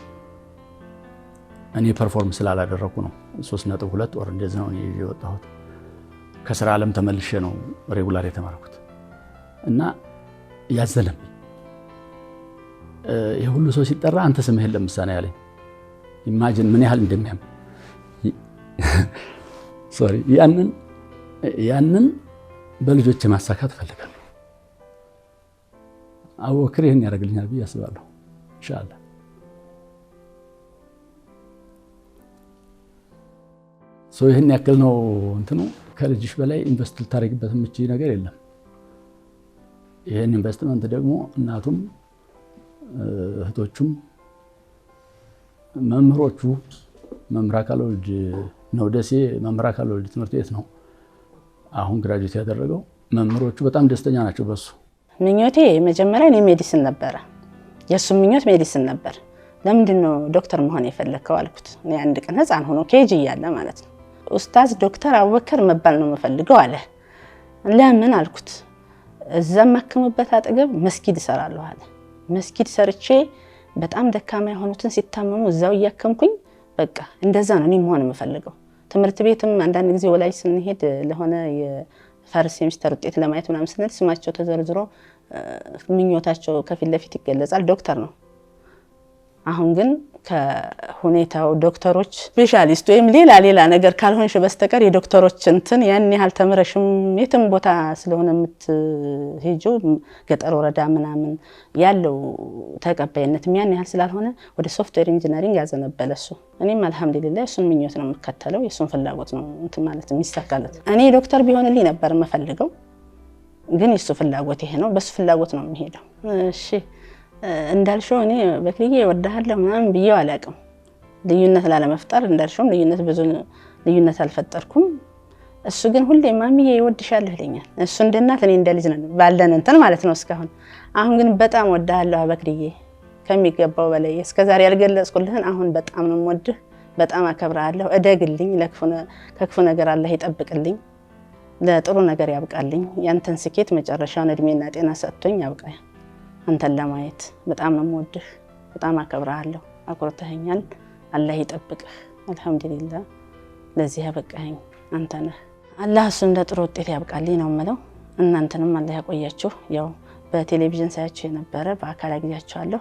እኔ ፐርፎርም ስላላደረኩ ነው 3.2 ወር እንደዚህ ነው እኔ የወጣሁት። ከስራ ዓለም ተመልሼ ነው ሬጉላር የተማርኩት እና ያዘለም ይሄ ሁሉ ሰው ሲጠራ አንተ ስምህን ለምሳሌ ያለኝ ኢማጂን ምን ያህል እንደሚያም ሶሪ ያንን በልጆች ማሳካት ፈልጋለሁ። አወክር ይሄን ያደርግልኛል ብዬ አስባለሁ ኢንሻአላህ። ይህን ያክል ነው እንትኑ። ከልጅሽ በላይ ኢንቨስት ልታደርግበት የምችል ነገር የለም። ይህን ኢንቨስትመንት ደግሞ እናቱም እህቶቹም መምህሮቹ መምህር አካለ ወልድ ነው ደሴ መምህር አካለ ወልድ ትምህርት ቤት ነው አሁን ግራጁዌት ያደረገው። መምህሮቹ በጣም ደስተኛ ናቸው በሱ። ምኞቴ መጀመሪያ እኔ ሜዲሲን ነበረ፣ የሱ ምኞት ሜዲሲን ነበር። ለምንድን ነው ዶክተር መሆን የፈለከው አልኩት። እኔ አንድ ቀን ህፃን ሆኖ ኬጂ እያለ ማለት ነው ኡስታዝ ዶክተር አቡበከር መባል ነው የምፈልገው አለ። ለምን አልኩት። እዛ ማከምበት አጠገብ መስጊድ እሰራለሁ አለ። መስጊድ ሰርቼ በጣም ደካማ የሆኑትን ሲታመሙ እዛው እያከምኩኝ በቃ እንደዛ ነው እኔ መሆን የምፈልገው። ትምህርት ቤትም አንዳንድ ጊዜ ወላጅ ስንሄድ ለሆነ የፈርስ ሴሚስተር ውጤት ለማየት ምናምን ስንል ስማቸው ተዘርዝሮ ምኞታቸው ከፊት ለፊት ይገለጻል፣ ዶክተር ነው። አሁን ግን ከሁኔታው ዶክተሮች ስፔሻሊስት ወይም ሌላ ነገር ካልሆንሽ በስተቀር የዶክተሮች እንትን ያን ያህል ተምረሽም የትም ቦታ ስለሆነ የምትሄጂው ገጠር ወረዳ ምናምን ያለው ተቀባይነት ያን ያህል ስላልሆነ ወደ ሶፍትዌር ኢንጂነሪንግ ያዘነበለ እሱ። እኔም አልሐምዱሊላህ እሱን ምኞት ነው የምከተለው፣ የሱን ፍላጎት ነው እንትን ማለት የሚሳካለት። እኔ ዶክተር ቢሆንልኝ ነበር የምፈልገው፣ ግን የሱ ፍላጎት ይሄ ነው፣ በሱ ፍላጎት ነው የሚሄደው። እሺ እንዳልሽው እኔ በክልዬ እወድሃለሁ ምናምን ብዬው አላውቅም። ልዩነት ላለመፍጠር እንዳልሽውም ብዙ ልዩነት አልፈጠርኩም። እሱ ግን ሁሌ ማሚዬ እወድሻለሁ ይለኛል። እሱ እንደ እናት እኔ እንደ ልጅ ነን ባለን እንትን ማለት ነው እስካሁን። አሁን ግን በጣም እወድሃለሁ አበክልዬ ከሚገባው በላይ እስከዛሬ ያልገለጽኩልህን አሁን በጣም ነው የምወድህ፣ በጣም አከብርሃለሁ። እደግልኝ፣ ከክፉ ነገር አላህ ይጠብቅልኝ፣ ለጥሩ ነገር ያብቃልኝ። ያንተን ስኬት መጨረሻውን እድሜና ጤና ሰጥቶኝ ያብቃኝ። አንተን ለማየት በጣም ነው የምወድህ፣ በጣም አከብርሃለሁ። አኩርተኸኛል፣ አላህ ይጠብቅህ። አልሐምዱሊላህ ለዚህ ያበቃኸኝ አንተ ነህ። አላህ እሱን ለጥሩ ውጤት ያብቃልኝ ነው የምለው። እናንተንም አላህ ያቆያችሁ። ያው በቴሌቪዥን ሳያችሁ የነበረ በአካል አግኛችኋለሁ።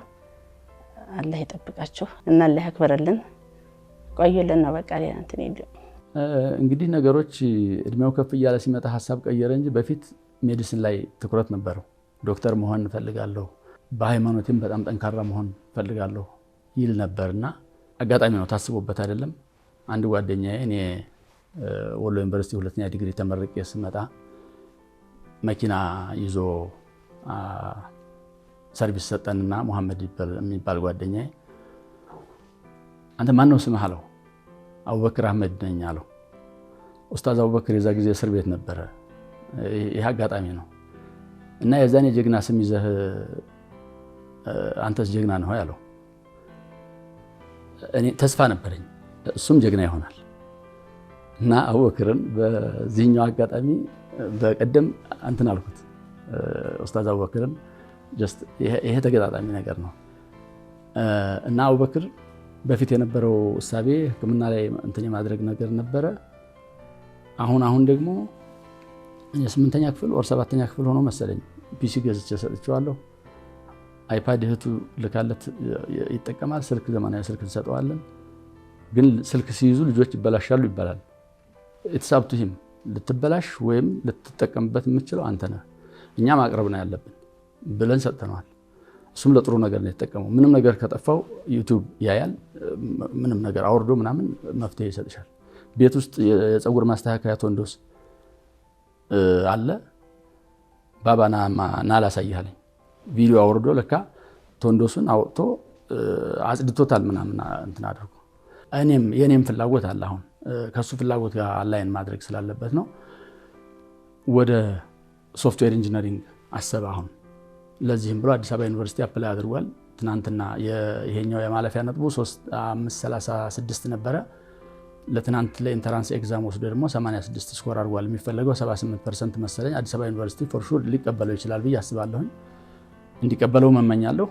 አላህ ይጠብቃችሁ እና አላህ ያክብርልን። ቆዩልን ነው በቃ ሌላ እንትን የለም። እንግዲህ ነገሮች እድሜው ከፍ እያለ ሲመጣ ሀሳብ ቀየረ እንጂ በፊት ሜዲሲን ላይ ትኩረት ነበረው። ዶክተር መሆን እፈልጋለሁ፣ በሃይማኖቴም በጣም ጠንካራ መሆን እፈልጋለሁ ይል ነበርና አጋጣሚ ነው፣ ታስቦበት አይደለም። አንድ ጓደኛዬ እኔ ወሎ ዩኒቨርሲቲ 2ኛ ዲግሪ ተመርቄ ስመጣ መኪና ይዞ ሰርቪስ ሰጠንና መሐመድ የሚባል ጓደኛዬ አንተ ማን ነው ስምህ አለው። አቡበክር አህመድ ነኝ አለው። ኡስታዝ አቡበክር የዛ ጊዜ እስር ቤት ነበረ። ይህ አጋጣሚ ነው እና የዛኔ ጀግና ስም ይዘህ አንተስ ጀግና ነህ ያለው። እኔ ተስፋ ነበረኝ እሱም ጀግና ይሆናል እና አቡበክርን በዚህኛው አጋጣሚ በቀደም እንትን አልኩት ኡስታዝ አቡበክርን ጀስት ይሄ ተገጣጣሚ ነገር ነው እና አቡበክር በፊት የነበረው እሳቤ ሕክምና ላይ እንትን የማድረግ ነገር ነበረ። አሁን ደግሞ የ8ኛ ክፍል ወር 7ኛ ክፍል ሆኖ መሰለኝ ፒሲ ገዝቼ ሰጥቼዋለሁ። አይፓድ እህቱ ልካለት ይጠቀማል። ስልክ ዘመናዊ ስልክ እንሰጠዋለን። ግን ስልክ ሲይዙ ልጆች ይበላሻሉ ይባላል። የተሳብቱህም ልትበላሽ ወይም ልትጠቀምበት የምትችለው አንተ ነህ፣ እኛ ማቅረብ ነው ያለብን ብለን ሰጥተነዋል። እሱም ለጥሩ ነገር ነው የተጠቀመው። ምንም ነገር ከጠፋው ዩቲዩብ ያያል። ምንም ነገር አውርዶ ምናምን መፍትሄ ይሰጥሻል። ቤት ውስጥ የፀጉር ማስተካከያ ቶንዶስ አለ። ባባ ና ላሳይህ አለኝ። ቪዲዮ አውርዶ ለካ ቶንዶሱን አውጥቶ አጽድቶታል ምናምን እንትን አድርጎ የኔም ፍላጎት አለ። አሁን ከሱ ፍላጎት ጋር አላይን ማድረግ ስላለበት ነው ወደ ሶፍትዌር ኢንጂነሪንግ አሰበ። አሁን ለዚህም ብሎ አዲስ አበባ ዩኒቨርሲቲ አፕላይ አድርጓል። ትናንትና ይሄኛው የማለፊያ ነጥቡ 536 ነበረ። ለትናንት ለኢንተራንስ ኤግዛም ወስዶ ደግሞ 86 ስኮር አድርጓል። የሚፈለገው 78% መሰለኝ። አዲስ አበባ ዩኒቨርሲቲ ፎር ሹር ሊቀበለው ይችላል ብዬ አስባለሁኝ። እንዲቀበለው መመኛለሁ።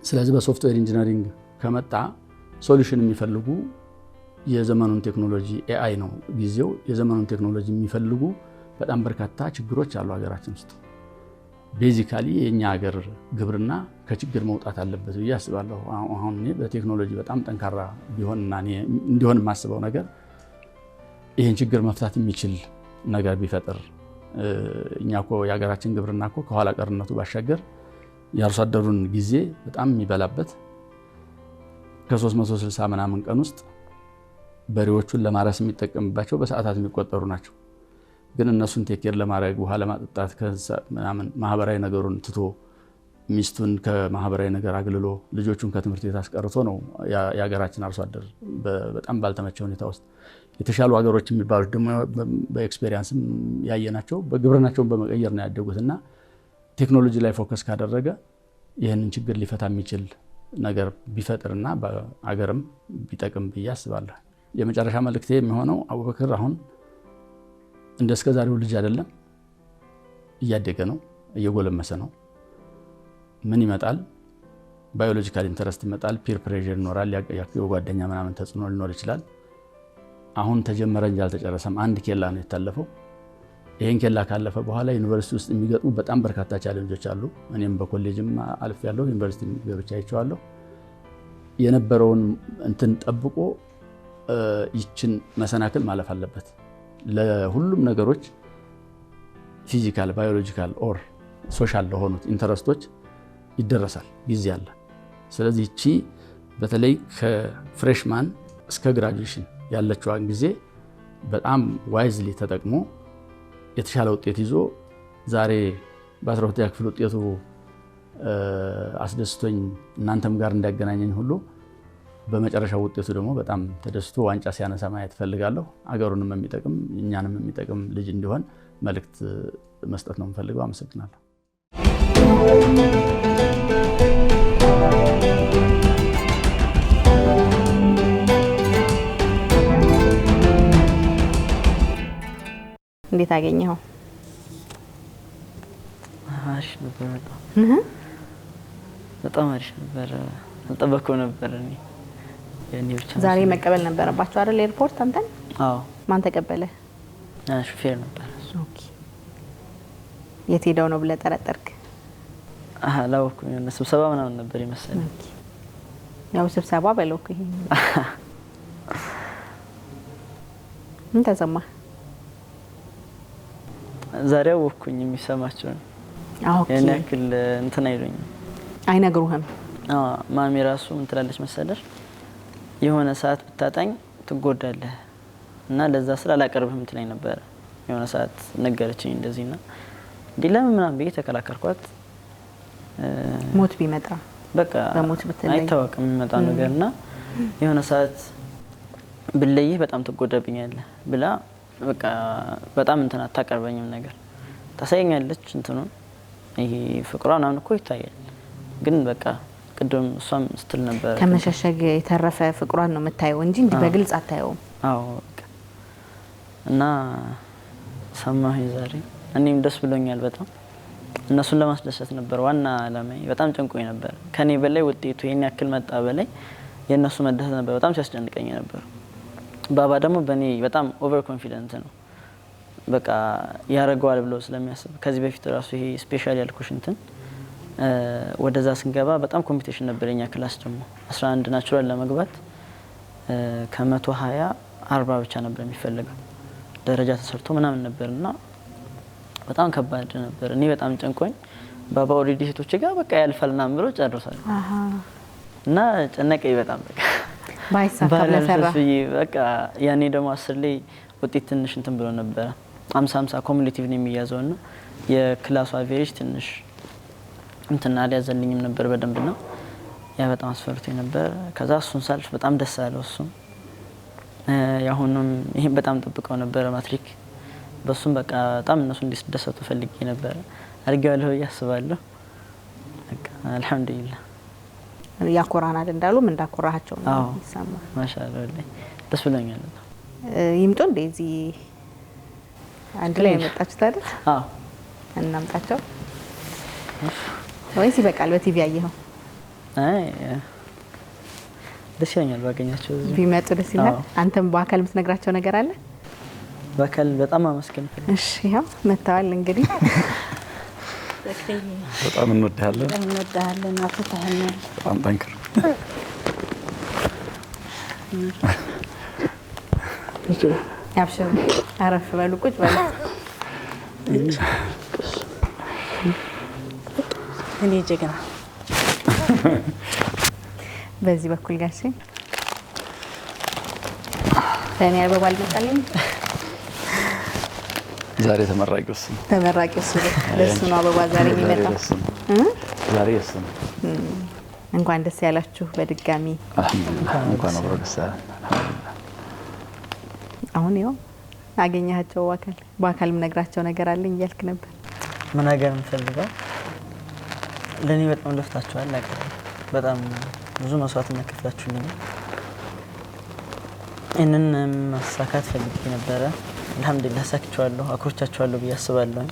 ስለዚህ በሶፍትዌር ኢንጂነሪንግ ከመጣ ሶሉሽን የሚፈልጉ የዘመኑን ቴክኖሎጂ ኤአይ ነው ጊዜው። የዘመኑን ቴክኖሎጂ የሚፈልጉ በጣም በርካታ ችግሮች አሉ ሀገራችን ውስጥ። ቤዚካሊ የኛ ሀገር ግብርና ከችግር መውጣት አለበት ብዬ አስባለሁ። አሁን እኔ በቴክኖሎጂ በጣም ጠንካራ ቢሆንና እንዲሆን የማስበው ነገር ይህን ችግር መፍታት የሚችል ነገር ቢፈጥር። እኛ እኮ የሀገራችን ግብርና እኮ ከኋላ ቀርነቱ ባሻገር የአርሶ አደሩን ጊዜ በጣም የሚበላበት ከ360 ምናምን ቀን ውስጥ በሬዎቹን ለማረስ የሚጠቀምባቸው በሰዓታት የሚቆጠሩ ናቸው። ግን እነሱን ቴኬር ለማድረግ ውሃ ለማጠጣት ምናምን ማህበራዊ ነገሩን ትቶ ሚስቱን ከማህበራዊ ነገር አግልሎ ልጆቹን ከትምህርት ቤት አስቀርቶ ነው የሀገራችን አርሶ አደር በጣም ባልተመቸ ሁኔታ ውስጥ። የተሻሉ ሀገሮች የሚባሉት ደግሞ በኤክስፔሪንስም ያየናቸው በግብርናቸውን በመቀየር ነው ያደጉት እና ቴክኖሎጂ ላይ ፎከስ ካደረገ ይህንን ችግር ሊፈታ የሚችል ነገር ቢፈጥርና በአገርም ቢጠቅም ብዬ አስባለሁ። የመጨረሻ መልእክቴ የሚሆነው አቡበክር አሁን እንደ እስከዛሬው ልጅ አይደለም፣ እያደገ ነው፣ እየጎለመሰ ነው። ምን ይመጣል? ባዮሎጂካል ኢንተረስት ይመጣል፣ ፒር ፕሬዠር ይኖራል፣ የጓደኛ ምናምን ተጽዕኖ ሊኖር ይችላል። አሁን ተጀመረ እንጂ አልተጨረሰም። አንድ ኬላ ነው የታለፈው። ይሄን ኬላ ካለፈ በኋላ ዩኒቨርሲቲ ውስጥ የሚገጥሙ በጣም በርካታ ቻሌንጆች አሉ። እኔም በኮሌጅም አልፍ ያለው ዩኒቨርሲቲ ገብቼ አይቼዋለሁ። የነበረውን እንትን ጠብቆ ይችን መሰናክል ማለፍ አለበት። ለሁሉም ነገሮች ፊዚካል፣ ባዮሎጂካል ኦር ሶሻል ለሆኑት ኢንተረስቶች ይደረሳል፣ ጊዜ አለ። ስለዚህ እቺ በተለይ ከፍሬሽማን እስከ ግራጁዌሽን ያለችዋን ጊዜ በጣም ዋይዝሊ ተጠቅሞ የተሻለ ውጤት ይዞ ዛሬ በ12ኛ ክፍል ውጤቱ አስደስቶኝ እናንተም ጋር እንዳገናኘኝ ሁሉ በመጨረሻው ውጤቱ ደግሞ በጣም ተደስቶ ዋንጫ ሲያነሳ ማየት እፈልጋለሁ። አገሩንም የሚጠቅም እኛንም የሚጠቅም ልጅ እንዲሆን መልእክት መስጠት ነው የምፈልገው። አመሰግናለሁ። እንዴት አገኘኸው? አሪፍ ነበር። በጣም አሪፍ ነበር። አልጠበቅኩም ነበር እኔ ዛሬ መቀበል ነበረባቸው አይደል? ኤርፖርት አንተን? አዎ። ማን ተቀበለ? ሹፌር ነበር። ኦኬ። የት ሄደው ነው ብለህ ጠረጠርክ? አላወኩም። የሆነ ስብሰባ ምናምን ነበር ይመስላል። ያው ስብሰባ በለውክ ይሄ ምን ተሰማህ? ዛሬ አወኩኝ የሚሰማቸው ነው። ኦኬ ያን ያክል እንትን አይሉኝም፣ አይነግሩህም? ማሚ ራሱ ምን ትላለች መሰለሽ የሆነ ሰዓት ብታጣኝ ትጎዳለህ እና ለዛ ስራ አላቀርብህም ትለኝ ነበር። የሆነ ሰዓት ነገረችኝ እንደዚህና እንዴ ለምን ምናምን ብዬ ተከላከልኳት። ሞት ቢመጣ በቃ በሞት ብትለይ አይታወቅም የሚመጣ ነገርና የሆነ ሰዓት ብለይህ በጣም ትጎዳብኛለህ ብላ በቃ በጣም እንትን አታቀርበኝም ነገር ታሳየኛለች። እንትኑ ይሄ ፍቅሯ ምናምን እኮ ይታያል፣ ግን በቃ ቅድም እሷም ስትል ነበር ከመሸሸግ የተረፈ ፍቅሯን ነው የምታየው እንጂ እንዲህ በግልጽ አታየውም። አዎ በቃ እና ሰማሁኝ ዛሬ። እኔም ደስ ብሎኛል በጣም። እነሱን ለማስደሰት ነበር ዋና አላማዬ። በጣም ጨንቆኝ ነበር። ከኔ በላይ ውጤቱ የኔ ያክል መጣ በላይ የነሱ መደሰት ነበር በጣም ሲያስጨንቀኝ ነበር። ባባ ደግሞ በእኔ በጣም ኦቨር ኮንፊደንት ነው። በቃ ያረጋዋል ብሎ ስለሚያስብ ከዚህ በፊት ራሱ ይሄ ስፔሻል ያልኩሽ እንትን ወደዛ ስንገባ በጣም ኮምፒቲሽን ነበር። የኛ ክላስ ደግሞ 11 ናቹራል ለመግባት ከ120 40 ብቻ ነበር የሚፈልገው ደረጃ ተሰርቶ ምናምን ነበርና በጣም ከባድ ነበር። እኔ በጣም ጨንቆኝ ባባ ኦሬዲ ሴቶች ጋር በቃ ያልፋልና ብሎ ጨርሷል እና ጨነቀኝ በጣም በቃ ባይሳካ ለፈራ በቃ ያኔ ደግሞ 10 ላይ ውጤት ትንሽ እንትን ብሎ ነበር 50 ኮሙሌቲቭ ነው የሚያዘውና የክላሱ አቨሬጅ ትንሽ እንትን አልያዘልኝም ነበር በደንብና ያ በጣም አስፈርቶኝ ነበር። ከዛ እሱን ሳልፍ በጣም ደስ አለው እሱም ያሁንም ይሄን በጣም ጠብቀው ነበር ማትሪክ በሱም በቃ በጣም እነሱ እንዲደሰቱ ፈልጌ ነበር። አድርጌዋለሁ ያስባለሁ በቃ አልহামዱሊላህ ያኮራናል እንዳሉም እንዳኮራሃቸው ነው ይሰማል። ማሻአላህ ወላሂ ደስ ብሎኛል። ይምጡ እንደዚህ አንድ ላይ መጣችሁ ታዲያ? አዎ እናምጣቸው ወይስ ይበቃል? በቲቪ ያየኸው? አይ ደስ ይለኛል ባገኛቸው እዚህ ቢመጡ ደስ ይላል። አንተም በአካል የምትነግራቸው ነገር አለ? በአካል በጣም አመስገን። እሺ ያው መተዋል እንግዲህ በጣም እንወድሃለን። እንወድሃለን። አፍተህናል። በጣም ጠንክር። ያብሽሩ። አረፍ በሉ፣ ቁጭ በሉ። እኔ ጀግና በዚህ በኩል ጋር ሲል ለኔ አበባ አልመጣልኝ። ዛሬ ተመራቂው እሱ ነው። ተመራቂው እሱ ነው። ለሱ ነው አበባ ዛሬ የሚመጣው። ዛሬ እሱ ነው። እንኳን ደስ ያላችሁ በድጋሚ። አልሐምዱሊላህ እንኳን አብሮ ደስ ያለን። አልሐምዱሊላህ አሁን ይኸው አገኘሃቸው በአካል የምነግራቸው ነገር አለኝ እያልክ ነበር። ምን ነገር የምፈልገው ለኔ በጣም ለፍታችኋል። በጣም ብዙ መስዋዕትነት ከፍላችሁልኝ እነን ማሳካት ፈልጌ ነበረ። አልহামዱሊላህ ሳክቻለሁ፣ አኩርቻችኋለሁ ብዬ አስባለሁ።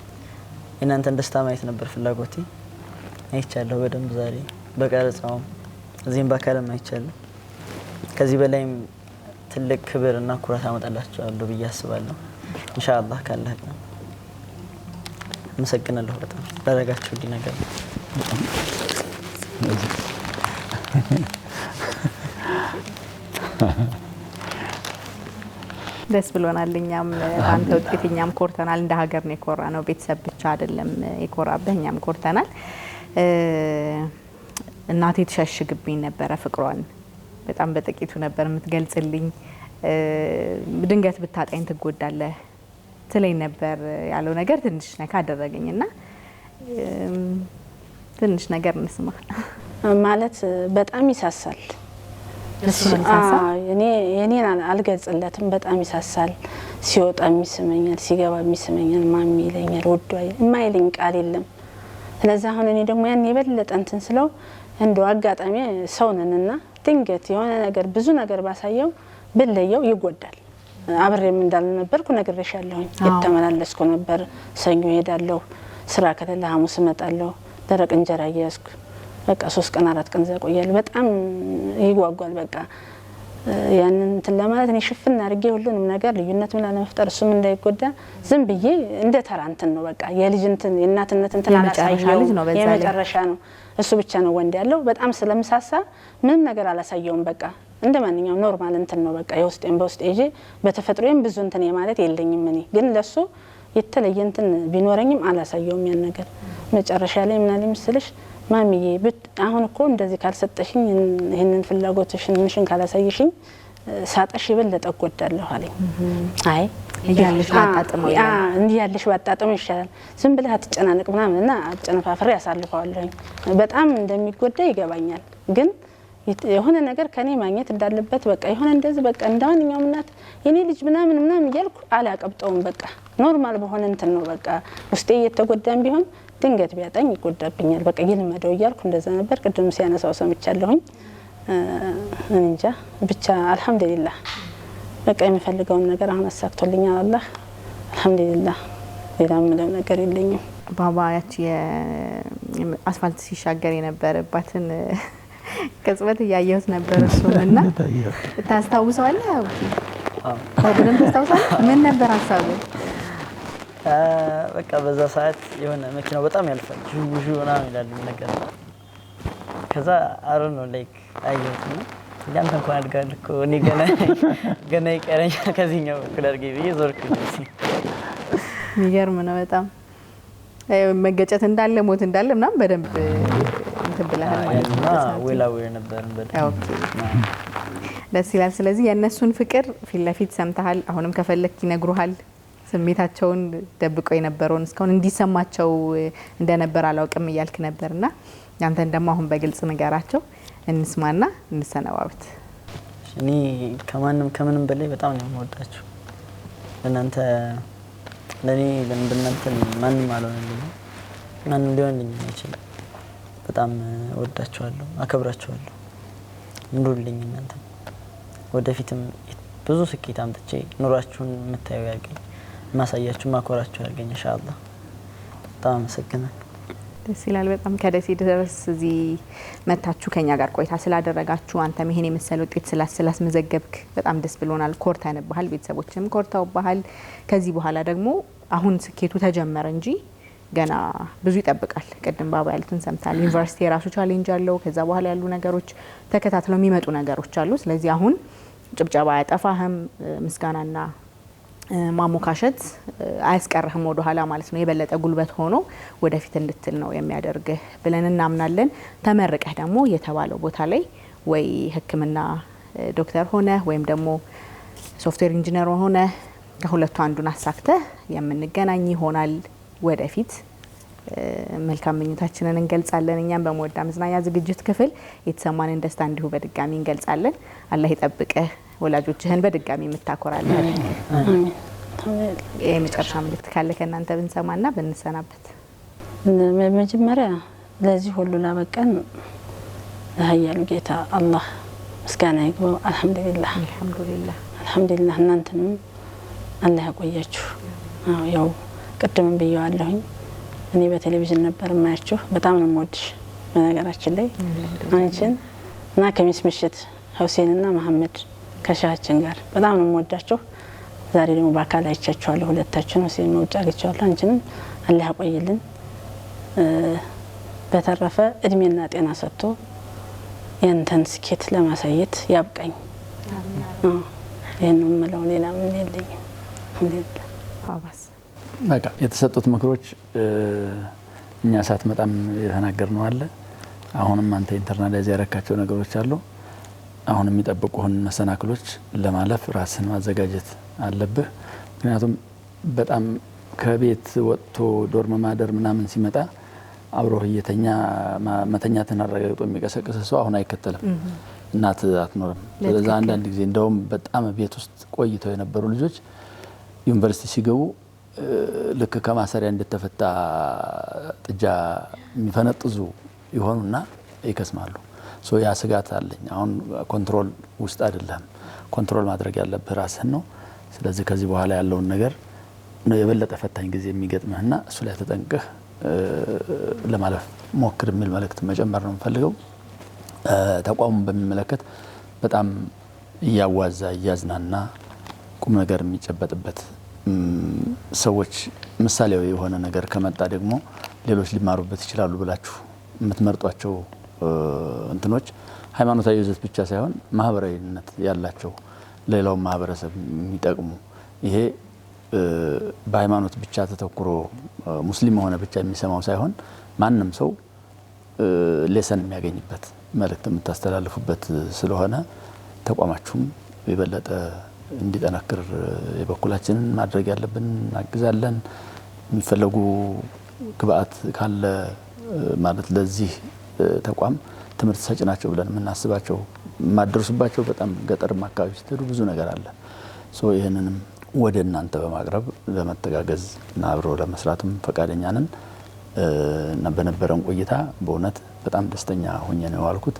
እናንተን ደስታ ማየት ነበር ፍላጎቴ። አይቻለሁ በደንብ ዛሬ በቀረጻውም እዚህም በአካልም አይቻለሁ። ከዚህ በላይም ትልቅ ክብር እና ኩራት አመጣላችኋለሁ ብዬ አስባለሁ ኢንሻአላህ ካላህ ጋር። አመሰግናለሁ በጣም ላደረጋችሁልኝ ነገር። ደስ ብሎናል። እኛም አንተ ውጤት እኛም ኮርተናል። እንደ ሀገር ነው የኮራ ነው፣ ቤተሰብ ብቻ አይደለም የኮራበህ፣ እኛም ኮርተናል። እናቴ ትሸሽግብኝ ነበረ ፍቅሯን በጣም በጥቂቱ ነበር የምትገልጽልኝ። ድንገት ብታጣኝ ትጎዳለህ ትለኝ ነበር ያለው ነገር ትንሽ ነካ አደረገኝና ትንሽ ነገር እንስማ። ማለት በጣም ይሳሳል። እኔን አልገልጽለትም። በጣም ይሳሳል። ሲወጣ የሚስመኛል፣ ሲገባ የሚስመኛል፣ ማሚ ይለኛል፣ ወዶ የማይልኝ ቃል የለም። ስለዚህ አሁን እኔ ደግሞ ያን የበለጠ እንትን ስለው እንደው አጋጣሚ ሰው ነንና ድንገት የሆነ ነገር ብዙ ነገር ባሳየው ብለየው ይጎዳል። አብሬም እንዳልነበርኩ ነግሬሻለሁኝ። የተመላለስኩ ነበር። ሰኞ ሄዳለሁ፣ ስራ ከሌለ ሐሙስ እመጣለሁ። ደረቅ እንጀራ እያያዝኩ በቃ 3 ቀን 4 ቀን ዘቆያል። በጣም ይጓጓል። በቃ ያንን እንትን ለማለት እኔ ሽፍን አድርጌ ሁሉንም ነገር ልዩነት ምን ለመፍጠር እሱም እንዳይጎዳ ዝም ብዬ እንደ ተራ እንትን ነው በቃ የልጅ እንትን የእናትነት እንትን አላሳየው የመጨረሻ ነው እሱ ብቻ ነው ወንድ ያለው በጣም ስለምሳሳ ምንም ነገር አላሳየውም በቃ እንደማንኛውም ኖርማል እንትን ነው በቃ የውስጤን በውስጤ ይዤ በተፈጥሮዬም ብዙ እንትን የማለት የለኝም እኔ ግን ለሱ የተለየ እንትን ቢኖረኝም አላሳየውም ያን ነገር መጨረሻ ላይ ምን አለ መስልሽ ማሚዬ አሁን እኮ እንደዚህ ካልሰጠሽኝ ይሄንን ፍላጎትሽን ምንሽን ካላሳየሽኝ ሳጠሽ ይበልጥ ተቆዳለሁ አለኝ አይ ያለሽ ባጣጣመው ይሻላል ዝም ብለህ አትጨናነቅ ምናምንና አጨነፋፍሬ ያሳልፈዋለሁ በጣም እንደሚጎዳ ይገባኛል ግን የሆነ ነገር ከኔ ማግኘት እንዳለበት በቃ የሆነ እንደዚህ በቃ እንዳንኛውም እናት የኔ ልጅ ምናምን እያልኩ አላቀብጠውም በቃ ኖርማል በሆነ እንትን ነው በቃ ውስጤ እየተጎዳም ቢሆን ድንገት ቢያጣኝ ይጎዳብኛል በቃ ይልመደው እያልኩ እንደዛ ነበር ቅድም ሲያነሳው ሰምቻለሁኝ እንጃ ብቻ አልহামዱሊላህ በቃ የሚፈልገውን ነገር አሁን አሳክቶልኛል አላህ አልহামዱሊላህ ሌላ ምንም ነገር የለኝም ባባ ያቺ አስፋልት ሲሻገር የነበረባትን ከጽበት ያያዩት ነበር እሱና ታስታውሳለህ አዎ በደንብ ታስታውሳለህ ምን ነበር ሐሳቡ በቃ በዛ ሰዓት የሆነ መኪናው በጣም ያልፋል ጁጁና ይላል ነገር ከዛ አሮ ነው ላይክ አየሁት ነው ያንተ እንኳን አድጋል እኮ እኔ ገና ይቀረኛ ከዚህኛው ክለር ጌቢ ዞርኩኝ የሚገርም ነው በጣም መገጨት እንዳለ ሞት እንዳለ ምናምን በደንብ እንትን ብለሃል ማለት ነው ወላው ነበር በደንብ ደስ ይላል ስለዚህ የነሱን ፍቅር ፊት ለፊት ሰምተሃል አሁንም ከፈለክ ይነግሩሃል ስሜታቸውን ደብቀው የነበረውን እስካሁን እንዲሰማቸው እንደነበር አላውቅም ይያልክ ነበርና ያንተን ደሞ አሁን በግልጽ ንገራቸው እንስማና እንሰነባበት እኔ ከምንም በላይ በጣም ነው የምወዳችሁ እናንተ ለኔ ለእናንተ ማንም አልሆነልኝም ማንም ሊሆንልኝ አይችልም በጣም ወዳችኋለሁ አከብራችኋለሁ ኑሩልኝ እናንተ ወደፊትም ብዙ ስኬት አምጥቼ ኑራችሁን የምታዩ ያርገኝ ማሳያችሁ ማኮራችሁ ያርገኝ ኢንሻአላህ በጣም አመሰግናለሁ ደስ ይላል በጣም ከደሴ ድረስ እዚህ መታችሁ ከኛ ጋር ቆይታ ስላደረጋችሁ አንተም ይሄን የመሰለ ውጤት ስላስመዘገብክ በጣም ደስ ብሎናል ኮርተንብሃል ቤተሰቦችም ኮርተውብሃል ከዚህ በኋላ ደግሞ አሁን ስኬቱ ተጀመረ እንጂ ገና ብዙ ይጠብቃል ቅድም ባባ ያሉትን ሰምታል ዩኒቨርሲቲ የራሱ ቻሌንጅ አለው ከዛ በኋላ ያሉ ነገሮች ተከታትለው የሚመጡ ነገሮች አሉ ስለዚህ አሁን ጭብጨባ ያጠፋህም ምስጋናና ማሞካሸት አያስቀርህም ወደ ኋላ ማለት ነው የበለጠ ጉልበት ሆኖ ወደፊት እንድትል ነው የሚያደርግህ ብለን እናምናለን ተመርቀህ ደግሞ የተባለው ቦታ ላይ ወይ ህክምና ዶክተር ሆነ ወይም ደግሞ ሶፍትዌር ኢንጂነር ሆነ ከሁለቱ አንዱን አሳክተህ የምንገናኝ ይሆናል ወደፊት መልካም ምኞታችንን እንገልጻለን እኛም በመወዳ መዝናኛ ዝግጅት ክፍል የተሰማንን ደስታ እንዲሁ በድጋሚ እንገልጻለን አላህ ይጠብቅህ ወላጆችህን በድጋሚ የምታኮራለህ የመጨረሻ መልእክት ካለ ከእናንተ ብንሰማና ብንሰናበት መጀመሪያ ለዚህ ሁሉ ላበቀን ለሀያሉ ጌታ አላህ ምስጋና ይግባው አልহামዱሊላህ አልহামዱሊላህ እናንተንም አላህ ያቆያችሁ ያው ቅድም ብየዋለሁኝ እኔ በቴሌቪዥን ነበር ማያችሁ በጣም ነው የምወድሽ በነገራችን ላይ አንቺን እና ከሚስ ምሽት ሁሴንና መሐመድ ከሻችን ጋር በጣም ነው የምወዳችሁ ዛሬ ደግሞ በአካል አይቻችኋለሁ ሁለታችሁን ሁሴን መውጫ አግኝቻለሁ አንቺን አላህ ያቆይልን በተረፈ እድሜና ጤና ሰጥቶ ያንተን ስኬት ለማሳየት ያብቃኝ ይሄንን ምለው ሌላ ምን የለኝም አልሐምዱሊላህ ባባስ በቃ የተሰጡት ምክሮች እኛ ሳትመጣም የተናገርነው አለ አሁንም አንተ ኢንተርናላይዝ ያረካቸው ነገሮች አሉ አሁን የሚጠብቁህን መሰናክሎች ለማለፍ ራስን ማዘጋጀት አለብህ ምክንያቱም በጣም ከቤት ወጥቶ ዶርም ማደር ምናምን ሲመጣ አብሮህ እየተኛ መተኛትን አረጋግጦ የሚቀሰቅስ ሰው አሁን አይከተልም እናት አትኖርም ስለዚህ አንዳንድ ጊዜ እንደውም በጣም ቤት ውስጥ ቆይተው የነበሩ ልጆች ዩኒቨርሲቲ ሲገቡ ልክ ከማሰሪያ እንደተፈታ ጥጃ የሚፈነጥዙ ይሆኑና ይከስማሉ ሶ ያ ስጋት አለኝ አሁን ኮንትሮል ውስጥ አይደለም ኮንትሮል ማድረግ ያለብህ ራስህን ነው ስለዚህ ከዚህ በኋላ ያለውን ነገር ነው የበለጠ ፈታኝ ጊዜ የሚገጥምህና እሱ ላይ ተጠንቀህ ለማለፍ ሞክር የሚል መልእክት መጨመር ነው የምፈልገው ተቋሙን በሚመለከት በጣም እያዋዛ እያዝናና ቁም ነገር የሚጨበጥበት ሰዎች ምሳሌያዊ የሆነ ነገር ከመጣ ደግሞ ሌሎች ሊማሩበት ይችላሉ ብላችሁ የምትመርጧቸው እንትኖች ሃይማኖታዊ ይዘት ብቻ ሳይሆን ማህበራዊነት ያላቸው ሌላው ማህበረሰብ የሚጠቅሙ ይሄ በሃይማኖት ብቻ ተተኩሮ ሙስሊም ሆነ ብቻ የሚሰማው ሳይሆን ማንም ሰው ሌሰን የሚያገኝበት መልእክት የምታስተላልፉበት ስለሆነ ተቋማችሁም የበለጠ እንዲጠናክር የበኩላችንን ማድረግ ያለብን እናግዛለን። የሚፈለጉ ግብአት ካለ ማለት ለዚህ ተቋም ትምህርት ሰጭ ናቸው ብለን የምናስባቸው ማድረሱባቸው በጣም ገጠርም አካባቢ ስትሄዱ ብዙ ነገር አለ። ይህንንም ወደ እናንተ በማቅረብ ለመተጋገዝ እና አብሮ ለመስራትም ፈቃደኛ ነን እና በነበረን ቆይታ በእውነት በጣም ደስተኛ ሆኜ ነው ያልኩት።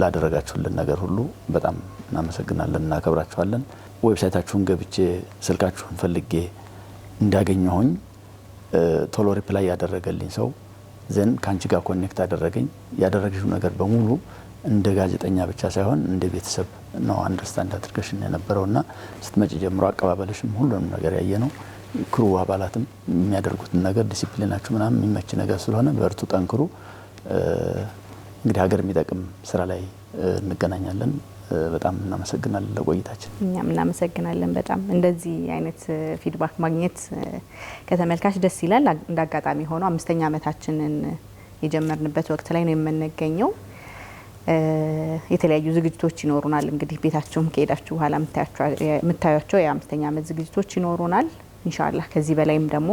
ላደረጋችሁልን ነገር ሁሉ በጣም እናመሰግናለን፣ እናከብራችኋለን። ዌብሳይታችሁን ገብቼ ስልካችሁን ፈልጌ እንዳገኘሁኝ ቶሎ ሪፕላይ ያደረገልኝ ሰው ዘን ካንቺ ጋር ኮኔክት አደረገኝ። ያደረግሽው ነገር በሙሉ እንደ ጋዜጠኛ ብቻ ሳይሆን እንደ ቤተሰብ ነው አንደርስታንድ አድርገሽን የነበረውና ስትመጪ ጀምሮ አቀባበልሽም ሁሉንም ነገር ያየ ነው። ክሩ አባላትም የሚያደርጉትን ነገር ዲሲፕሊናችሁ ምናምን የሚመች ነገር ስለሆነ በርቱ፣ ጠንክሩ። እንግዲህ ሀገር የሚጠቅም ስራ ላይ እንገናኛለን። በጣም እናመሰግናለን ለቆይታችን። እኛም እናመሰግናለን በጣም እንደዚህ አይነት ፊድባክ ማግኘት ከተመልካች ደስ ይላል። እንዳጋጣሚ ሆኖ 5ኛ ዓመታችንን የጀመርንበት ወቅት ላይ ነው የምንገኘው። የተለያዩ ዝግጅቶች ይኖሩናል። እንግዲህ ቤታችሁም ከሄዳችሁ በኋላ የምታዩቸው የ5ኛ ዓመት ዝግጅቶች ይኖሩናል። ኢንሻአላህ ከዚህ በላይም ደግሞ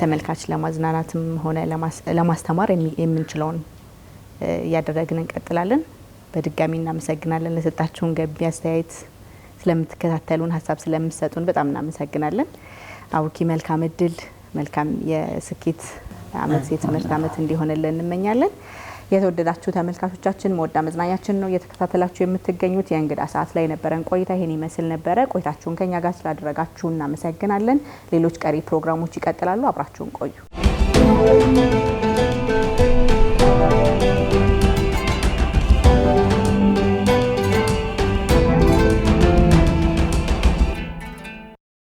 ተመልካች ለማዝናናትም ሆነ ለማስተማር የምንችለውን እያደረግን እንቀጥላለን። በድጋሚ እናመሰግናለን። ለሰጣችሁን ገቢ አስተያየት፣ ስለምትከታተሉን፣ ሀሳብ ስለምትሰጡን በጣም እናመሰግናለን። አቡኪ መልካም እድል፣ መልካም የስኬት አመት የትምህርት አመት እንዲሆንልን እንመኛለን። የተወደዳችሁ ተመልካቾቻችን መወዳ መዝናኛችን ነው እየተከታተላችሁ የምትገኙት። የእንግዳ ሰዓት ላይ ነበረን ቆይታ ይሄን ይመስል ነበረ። ቆይታችሁን ከኛ ጋር ስላደረጋችሁ እናመሰግናለን። ሌሎች ቀሪ ፕሮግራሞች ይቀጥላሉ። አብራችሁን ቆዩ።